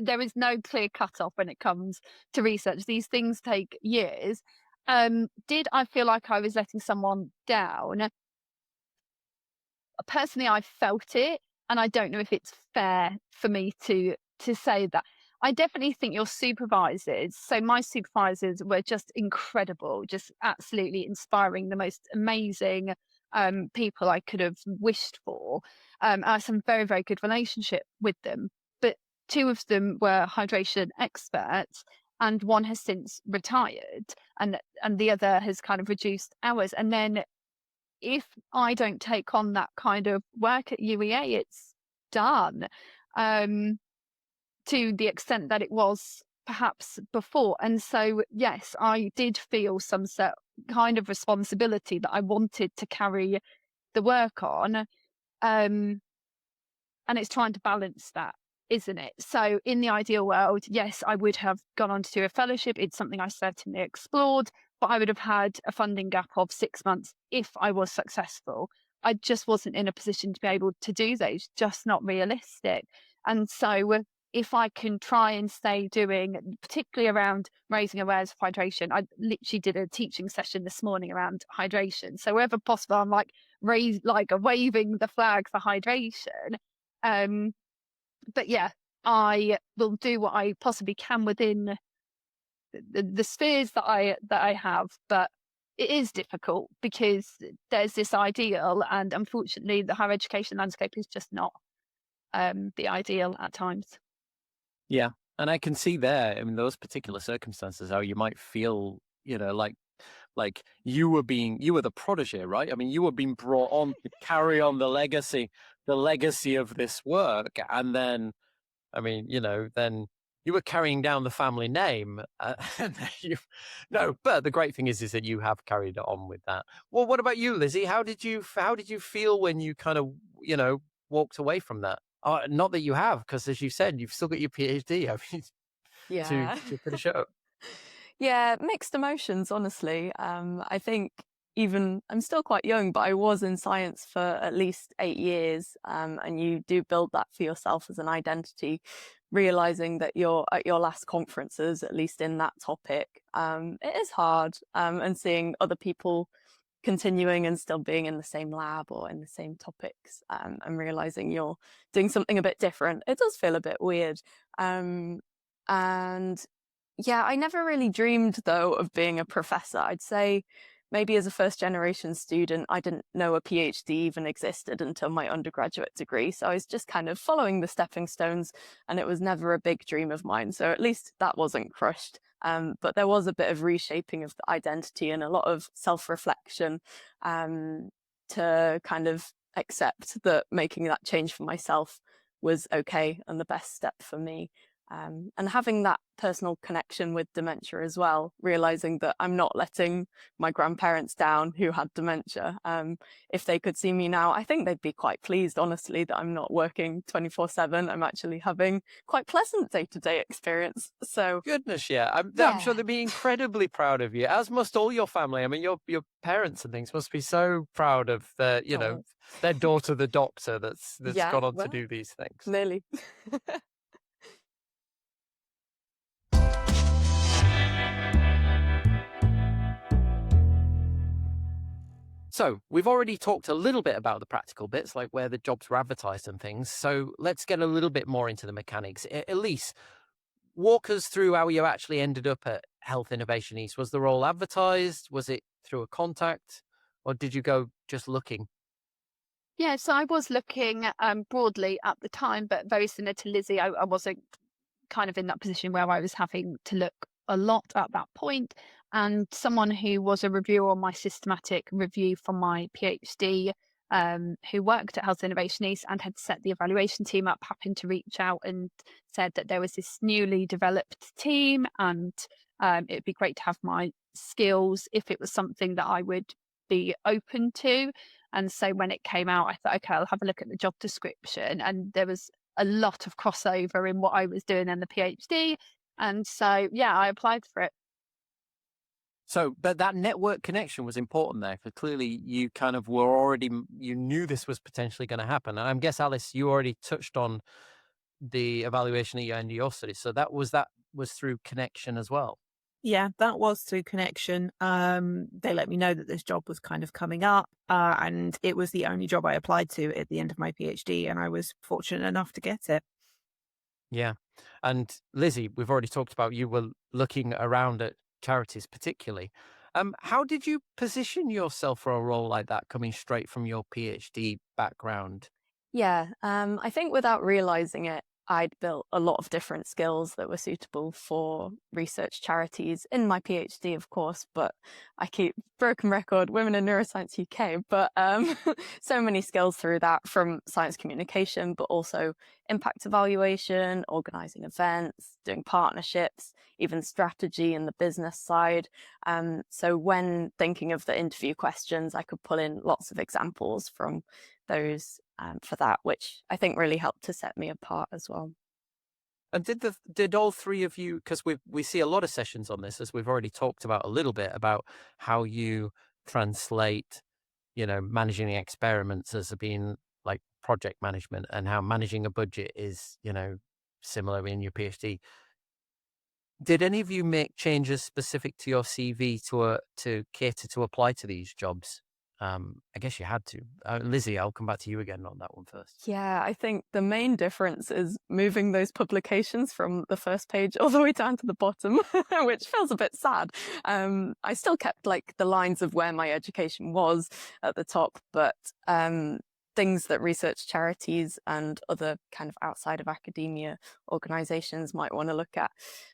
there is no clear cutoff when it comes to research. These things take years. Did I feel like I was letting someone down? personally, I felt it, and I don't know if it's fair for me to say that. I definitely think your supervisors, so my supervisors were just incredible, just absolutely inspiring, the most amazing people I could have wished for. I have some very, very good relationship with them. But two of them were hydration experts, and one has since retired, and the other has kind of reduced hours. And then if I don't take on that kind of work at UEA, it's done. To the extent that it was perhaps before. And so, yes, I did feel some kind of responsibility that I wanted to carry the work on. And it's trying to balance that, isn't it? So in the ideal world, yes, I would have gone on to do a fellowship. It's something I certainly explored, but I would have had a funding gap of 6 months if I was successful. I just wasn't in a position to be able to do those, just not realistic. And so if I can try and stay doing, particularly around raising awareness of hydration, I literally did a teaching session this morning around hydration. So wherever possible, I'm like waving the flag for hydration. But yeah, I will do what I possibly can within the spheres that I have, but it is difficult because there's this ideal, and unfortunately the higher education landscape is just not the ideal at times. Yeah. And I can see there, in those particular circumstances, how you might feel, like you were the protege, right? I mean, you were being brought on to carry on the legacy of this work. And then, I mean, then you were carrying down the family name. And no, but the great thing is that you have carried on with that. Well, what about you, Lizzie? How did you feel when you kind of, walked away from that? Not that you have, because as you said, you've still got your PhD. I mean, Yeah. to finish up. Yeah, mixed emotions, honestly. I think even I'm still quite young, but I was in science for at least 8 years. And you do build that for yourself as an identity, realizing that you're at your last conferences, at least in that topic. It is hard. And seeing other people continuing and still being in the same lab or in the same topics, and realizing you're doing something a bit different. It does feel a bit weird. And yeah, I never really dreamed, though, of being a professor. I'd say maybe as a first generation student, I didn't know a PhD even existed until my undergraduate degree. So I was just kind of following the stepping stones, and it was never a big dream of mine. So at least that wasn't crushed. But there was a bit of reshaping of the identity and a lot of self-reflection, to kind of accept that making that change for myself was okay and the best step for me. And having that personal connection with dementia as well, realizing that I'm not letting my grandparents down who had dementia. If they could see me now, I think they'd be quite pleased, honestly, that I'm not working 24/7. I'm actually having quite pleasant day-to-day experience. So Goodness, yeah. I'm sure yeah. they'd be incredibly proud of you, as must all your family. I mean, your parents and things must be so proud of Oh, their daughter, the doctor, that's yeah, gone on to well, do these things. nearly. So we've already talked a little bit about the practical bits, like where the jobs were advertised and things. So let's get a little bit more into the mechanics. Elise, walk us through how you actually ended up at Health Innovation East. Was the role advertised? Was it through a contact? Or did you go just looking? Yeah, so I was looking broadly at the time, but very similar to Lizzie, I wasn't kind of in that position where I was having to look a lot at that point. And someone who was a reviewer on my systematic review from my PhD, who worked at Health Innovation East and had set the evaluation team up, happened to reach out and said that there was this newly developed team, and it'd be great to have my skills if it was something that I would be open to. And so when it came out, I thought, okay, I'll have a look at the job description. And there was a lot of crossover in what I was doing in the PhD. And so, yeah, I applied for it. So, but that network connection was important there, because clearly you kind of were already, you knew this was potentially going to happen. And I guess, Alice, you already touched on the evaluation at your end of your studies. So that was through connection as well. Yeah, that was through connection. They let me know that this job was kind of coming up, and it was the only job I applied to at the end of my PhD, and I was fortunate enough to get it. Yeah. And Lizzie, we've already talked about you were looking around at charities particularly. How did you position yourself for a role like that coming straight from your PhD background? Yeah, I think without realizing it, I'd built a lot of different skills that were suitable for research charities in my PhD, of course, but I keep broken record, Women in Neuroscience UK, but so many skills through that from science communication, but also impact evaluation, organizing events, doing partnerships, even strategy and the business side. So when thinking of the interview questions, I could pull in lots of examples from those for that, which I think really helped to set me apart as well. And did all three of you, because we see a lot of sessions on this, as we've already talked about a little bit about how you translate, managing experiments as being like project management, and how managing a budget is, similar in your PhD. Did any of you make changes specific to your CV to cater to apply to these jobs? I guess you had to. Lizzie, I'll come back to you again on that one first. Yeah, I think the main difference is moving those publications from the first page all the way down to the bottom, which feels a bit sad. I still kept like the lines of where my education was at the top, but things that research charities and other kind of outside of academia organizations might want to look at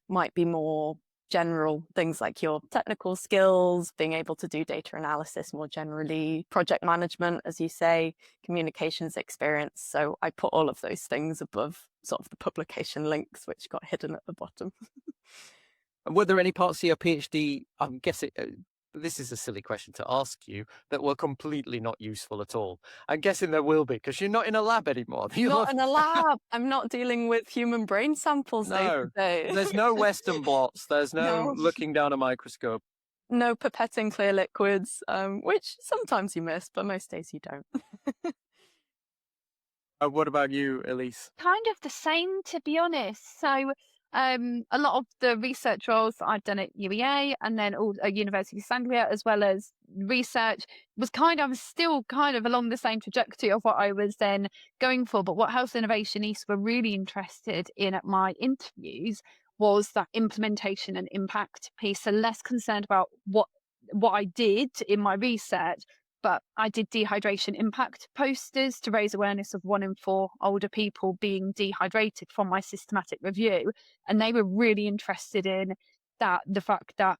might be more general things like your technical skills, being able to do data analysis more generally, project management, as you say, communications experience. So I put all of those things above sort of the publication links, which got hidden at the bottom. Were there any parts of your PhD, I'm guessing, this is a silly question to ask you, that were completely not useful at all? I'm guessing there will be, because you're not in a lab anymore. Not in a lab. I'm not dealing with human brain samples day to No, day. there's no Western blots. There's no No. looking down a microscope. No pipetting clear liquids, which sometimes you miss, but most days you don't. What about you, Elise? Kind of the same, to be honest. So, a lot of the research roles that I've done at UEA and then all at University of Anglia, as well as research, was still kind of along the same trajectory of what I was then going for. But what Health Innovation East were really interested in at my interviews was that implementation and impact piece. So less concerned about what I did in my research, but I did dehydration impact posters to raise awareness of 1 in 4 older people being dehydrated from my systematic review. And they were really interested in the fact that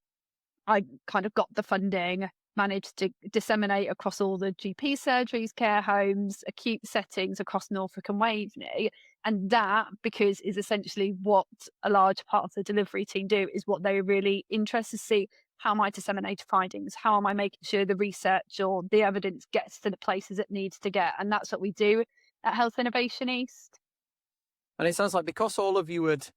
I kind of got the funding, managed to disseminate across all the GP surgeries, care homes, acute settings across Norfolk and Waveney. And that, because is essentially what a large part of the delivery team do, is what they are really interested to see. How am I disseminating findings? How am I making sure the research or the evidence gets to the places it needs to get? And that's what we do at Health Innovation East. And it sounds like because all of you had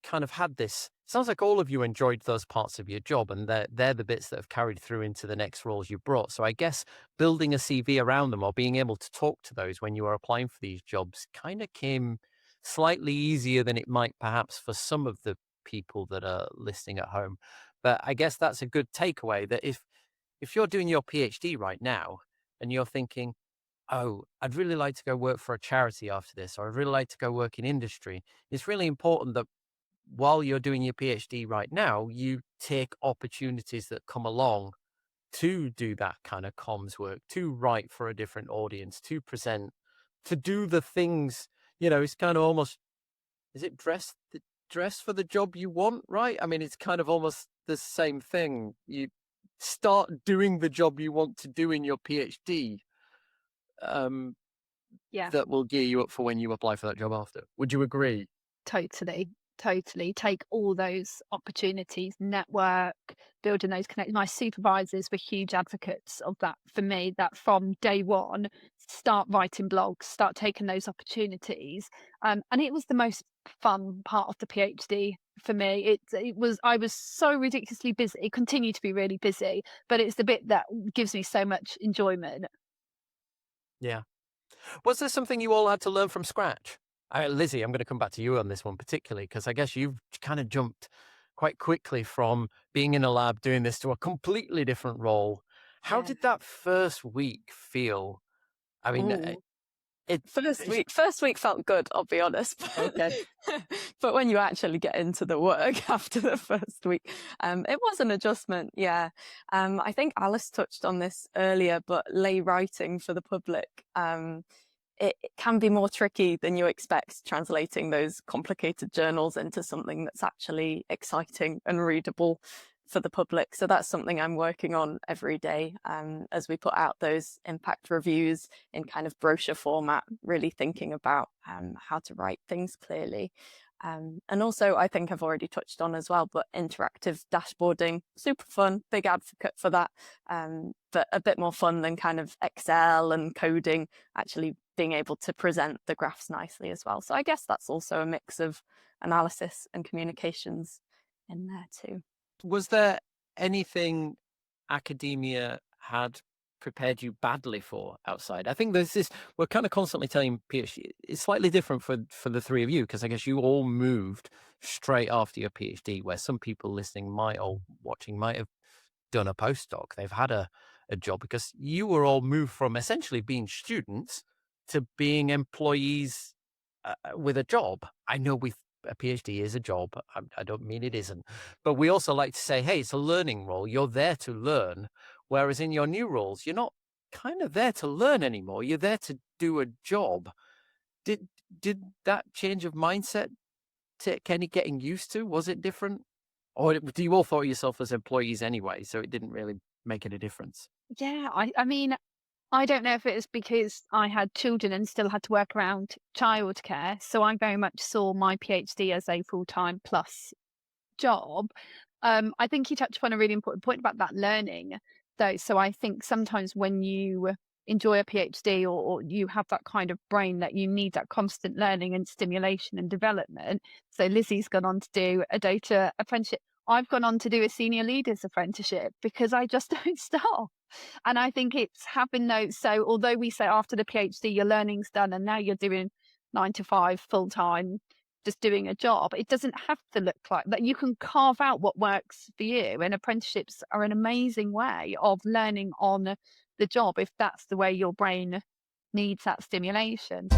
kind of had this, sounds like all of you enjoyed those parts of your job, and they're the bits that have carried through into the next roles you brought. So I guess building a CV around them or being able to talk to those when you were applying for these jobs kind of came slightly easier than it might perhaps for some of the people that are listening at home. But I guess that's a good takeaway, that if you're doing your PhD right now and you're thinking, oh, I'd really like to go work for a charity after this, or I'd really like to go work in industry, it's really important that while you're doing your PhD right now, you take opportunities that come along to do that kind of comms work, to write for a different audience, to present, to do the things, it's kind of almost, is it dress for the job you want, right? I mean, it's kind of almost the same thing. You start doing the job you want to do in your PhD, Yeah. that will gear you up for when you apply for that job after. Would you agree? Totally take all those opportunities, network, building those connections. My supervisors were huge advocates of that for me, that from day one, start writing blogs, start taking those opportunities. And it was the most fun part of the PhD for me. I was so ridiculously busy, continue to be really busy, but it's the bit that gives me so much enjoyment. Yeah. Was there something you all had to learn from scratch? Lizzie, I'm going to come back to you on this one particularly, because I guess you've kind of jumped quite quickly from being in a lab doing this to a completely different role. How Yeah. did that first week feel? I mean, Ooh. it, First week felt good, I'll be honest. okay. But when you actually get into the work after the first week, it was an adjustment. Yeah. I think Alice touched on this earlier, but lay writing for the public, it can be more tricky than you expect, translating those complicated journals into something that's actually exciting and readable for the public. So that's something I'm working on every day, as we put out those impact reviews in kind of brochure format, really thinking about how to write things clearly. And also, I think I've already touched on as well, but interactive dashboarding, super fun, big advocate for that, but a bit more fun than kind of Excel and coding, actually being able to present the graphs nicely as well. So I guess that's also a mix of analysis and communications in there too. Was there anything academia had prepared you badly for outside? I think there's this, we're kind of constantly telling PhD, it's slightly different for the three of you, because I guess you all moved straight after your PhD, where some people listening might or watching might have done a postdoc. They've had a job, because you were all moved from essentially being students to being employees with a job. I know a PhD is a job. I don't mean it isn't, but we also like to say, hey, it's a learning role. You're there to learn. Whereas in your new roles, you're not kind of there to learn anymore. You're there to do a job. Did that change of mindset take any getting used to? Was it different? Or do you all thought of yourself as employees anyway, so it didn't really make any difference? Yeah, I mean, I don't know if it was because I had children and still had to work around childcare. So I very much saw my PhD as a full-time plus job. I think you touched upon a really important point about that learning, though. So I think sometimes when you enjoy a PhD, or you have that kind of brain that you need that constant learning and stimulation and development. So Lizzie's gone on to do a data apprenticeship. I've gone on to do a senior leaders apprenticeship because I just don't stop. And I think it's having those. So although we say after the PhD, your learning's done and now you're doing 9 to 5 full time, just doing a job, it doesn't have to look like that. You can carve out what works for you. And apprenticeships are an amazing way of learning on the job if that's the way your brain needs that stimulation.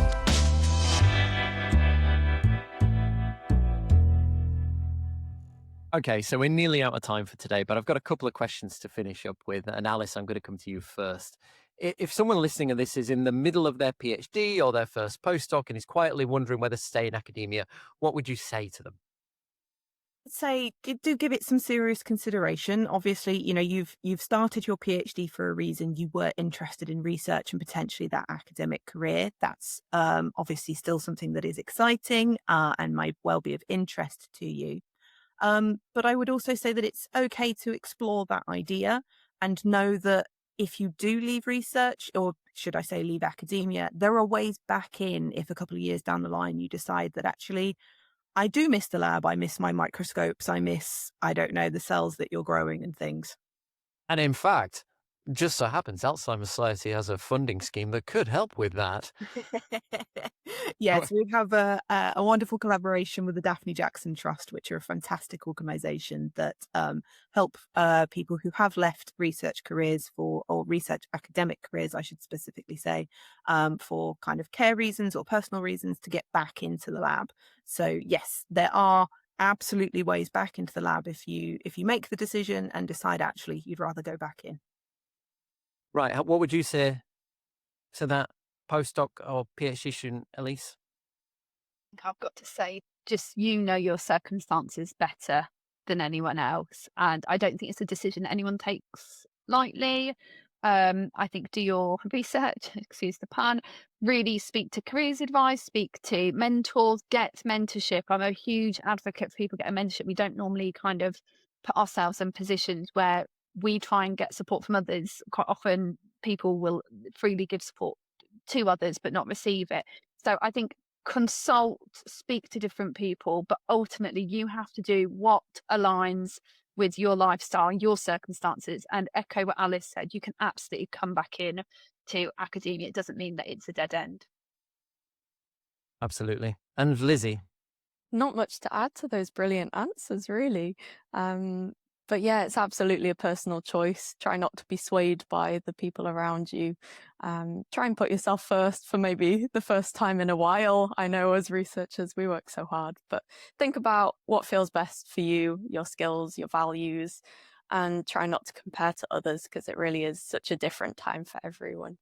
Okay, so we're nearly out of time for today, but I've got a couple of questions to finish up with. And Alice, I'm going to come to you first. If someone listening to this is in the middle of their PhD or their first postdoc and is quietly wondering whether to stay in academia, what would you say to them? Say do give it some serious consideration. Obviously, you've started your PhD for a reason. You were interested in research and potentially that academic career. That's obviously still something that is exciting and might well be of interest to you. But I would also say that it's okay to explore that idea and know that if you do leave research, or should I say leave academia, there are ways back in if a couple of years down the line you decide that actually I do miss the lab, I miss my microscopes, I miss, I don't know, the cells that you're growing and things. And in fact, just so happens Alzheimer's Society has a funding scheme that could help with that. Yes, we have a wonderful collaboration with the Daphne Jackson Trust, which are a fantastic organisation that help people who have left research careers or research academic careers, I should specifically say, for kind of care reasons or personal reasons to get back into the lab. So yes, there are absolutely ways back into the lab if you make the decision and decide actually you'd rather go back in. Right. What would you say to that postdoc or PhD student, Elise? I've got to say, just your circumstances better than anyone else. And I don't think it's a decision anyone takes lightly. I think do your research, excuse the pun, really speak to careers advice, speak to mentors, get mentorship. I'm a huge advocate for people getting mentorship. We don't normally kind of put ourselves in positions where we try and get support from others. Quite often people will freely give support to others but not receive it. So I think consult, speak to different people, but ultimately you have to do what aligns with your lifestyle, your circumstances, and echo what Alice said. You can absolutely come back in to academia. It doesn't mean that it's a dead end. Absolutely. And Lizzie? Not much to add to those brilliant answers, really. But yeah, it's absolutely a personal choice. Try not to be swayed by the people around you. Try and put yourself first for maybe the first time in a while. I know as researchers, we work so hard, but think about what feels best for you, your skills, your values, and try not to compare to others because it really is such a different time for everyone.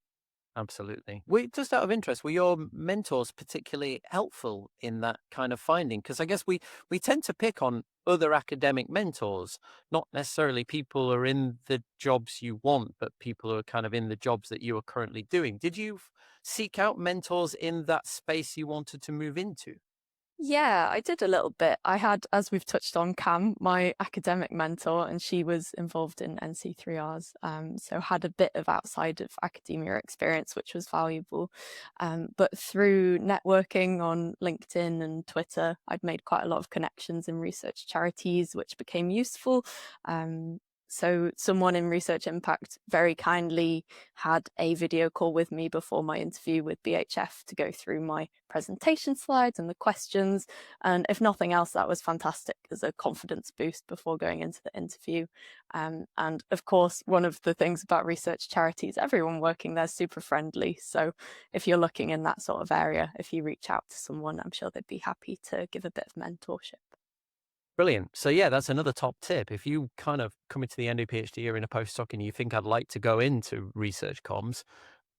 Absolutely. Just out of interest, were your mentors particularly helpful in that kind of finding? Because I guess we tend to pick on other academic mentors, not necessarily people who are in the jobs you want, but people who are kind of in the jobs that you are currently doing. Did you seek out mentors in that space you wanted to move into? Yeah, I did a little bit. I had, as we've touched on, Cam, my academic mentor, and she was involved in NC3Rs. So had a bit of outside of academia experience, which was valuable. But through networking on LinkedIn and Twitter, I'd made quite a lot of connections in research charities, which became useful. So someone in Research Impact very kindly had a video call with me before my interview with BHF to go through my presentation slides and the questions. And if nothing else, that was fantastic as a confidence boost before going into the interview. And of course, one of the things about research charities, everyone working there is super friendly. So if you're looking in that sort of area, if you reach out to someone, I'm sure they'd be happy to give a bit of mentorship. Brilliant. So yeah, that's another top tip. If you kind of come into the end of your PhD or in a postdoc and you think I'd like to go into research comms,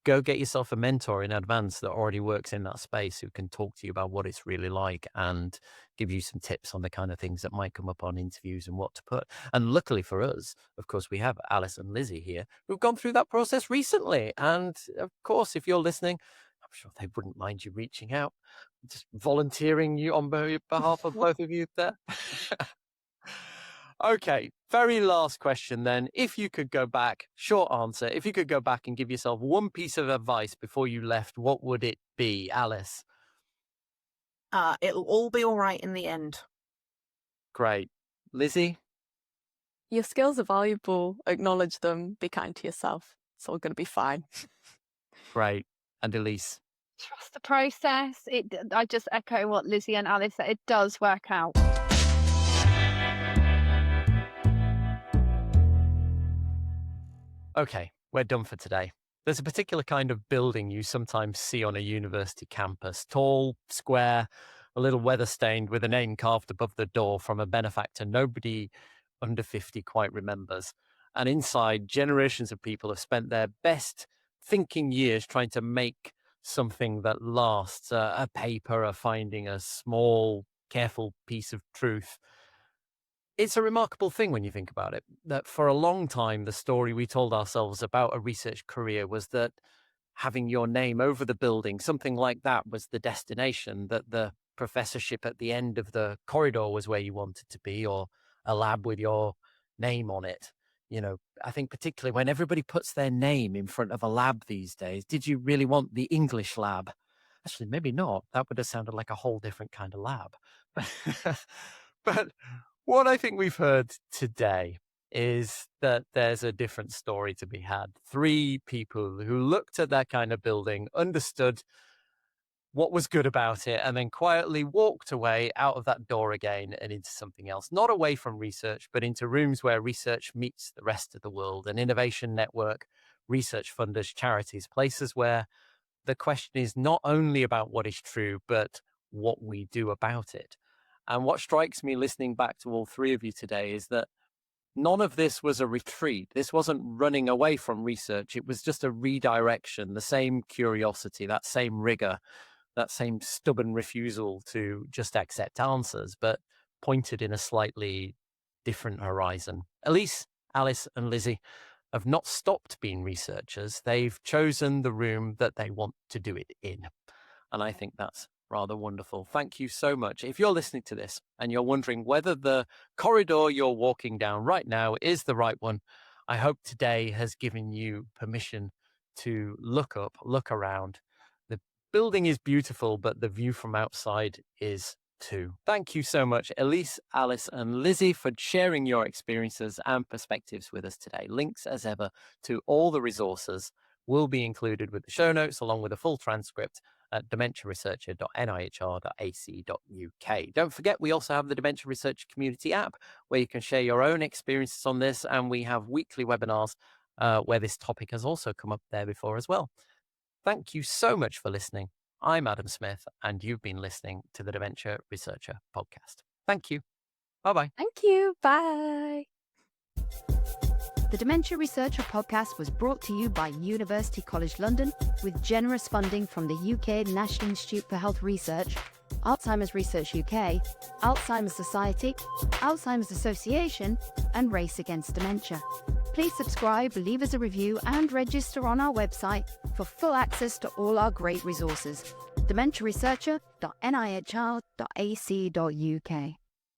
go get yourself a mentor in advance that already works in that space who can talk to you about what it's really like and give you some tips on the kind of things that might come up on interviews and what to put. And luckily for us, of course, we have Alice and Lizzie here who've gone through that process recently. And of course, if you're listening, I'm sure they wouldn't mind you reaching out, just volunteering you on behalf of both of you there. Okay, very last question then. If you could go back, short answer, if you could go back and give yourself one piece of advice before you left, what would it be, Alice? It'll all be all right in the end. Great. Lizzie? Your skills are valuable. Acknowledge them. Be kind to yourself. It's all going to be fine. Great. And Elise? Trust the process. I just echo what Lizzie and Alice said. It does work out. Okay, we're done for today. There's a particular kind of building you sometimes see on a university campus. Tall, square, a little weather-stained with a name carved above the door from a benefactor nobody under 50 quite remembers. And inside, generations of people have spent their best thinking years trying to make something that lasts, a paper, a finding, a small, careful piece of truth. It's a remarkable thing when you think about it, that for a long time, the story we told ourselves about a research career was that having your name over the building, something like that was the destination, that the professorship at the end of the corridor was where you wanted to be, or a lab with your name on it. You know, I think particularly when everybody puts their name in front of a lab these days, did you really want the English lab? Actually, maybe not. That would have sounded like a whole different kind of lab. But what I think we've heard today is that there's a different story to be had. 3 people who looked at that kind of building, understood what was good about it, and then quietly walked away out of that door again and into something else. Not away from research, but into rooms where research meets the rest of the world, an innovation network, research funders, charities, places where the question is not only about what is true, but what we do about it. And what strikes me listening back to all 3 of you today is that none of this was a retreat. This wasn't running away from research. It was just a redirection, the same curiosity, that same rigor, that same stubborn refusal to just accept answers, but pointed in a slightly different horizon. Elise, Alice, and Lizzie have not stopped being researchers. They've chosen the room that they want to do it in. And I think that's rather wonderful. Thank you so much. If you're listening to this and you're wondering whether the corridor you're walking down right now is the right one, I hope today has given you permission to look up, look around. The building is beautiful, but the view from outside is too. Thank you so much, Elise, Alice, and Lizzie, for sharing your experiences and perspectives with us today. Links, as ever, to all the resources will be included with the show notes along with a full transcript at dementiaresearcher.nihr.ac.uk. Don't forget, we also have the Dementia Research Community app where you can share your own experiences on this, and we have weekly webinars where this topic has also come up there before as well. Thank you so much for listening. I'm Adam Smith, and you've been listening to the Dementia Researcher podcast. Thank you. Bye-bye. Thank you. Bye. The Dementia Researcher podcast was brought to you by University College London with generous funding from the UK National Institute for Health Research, Alzheimer's Research UK, Alzheimer's Society, Alzheimer's Association, and Race Against Dementia. Please subscribe, leave us a review, and register on our website for full access to all our great resources. dementiaresearcher.nihr.ac.uk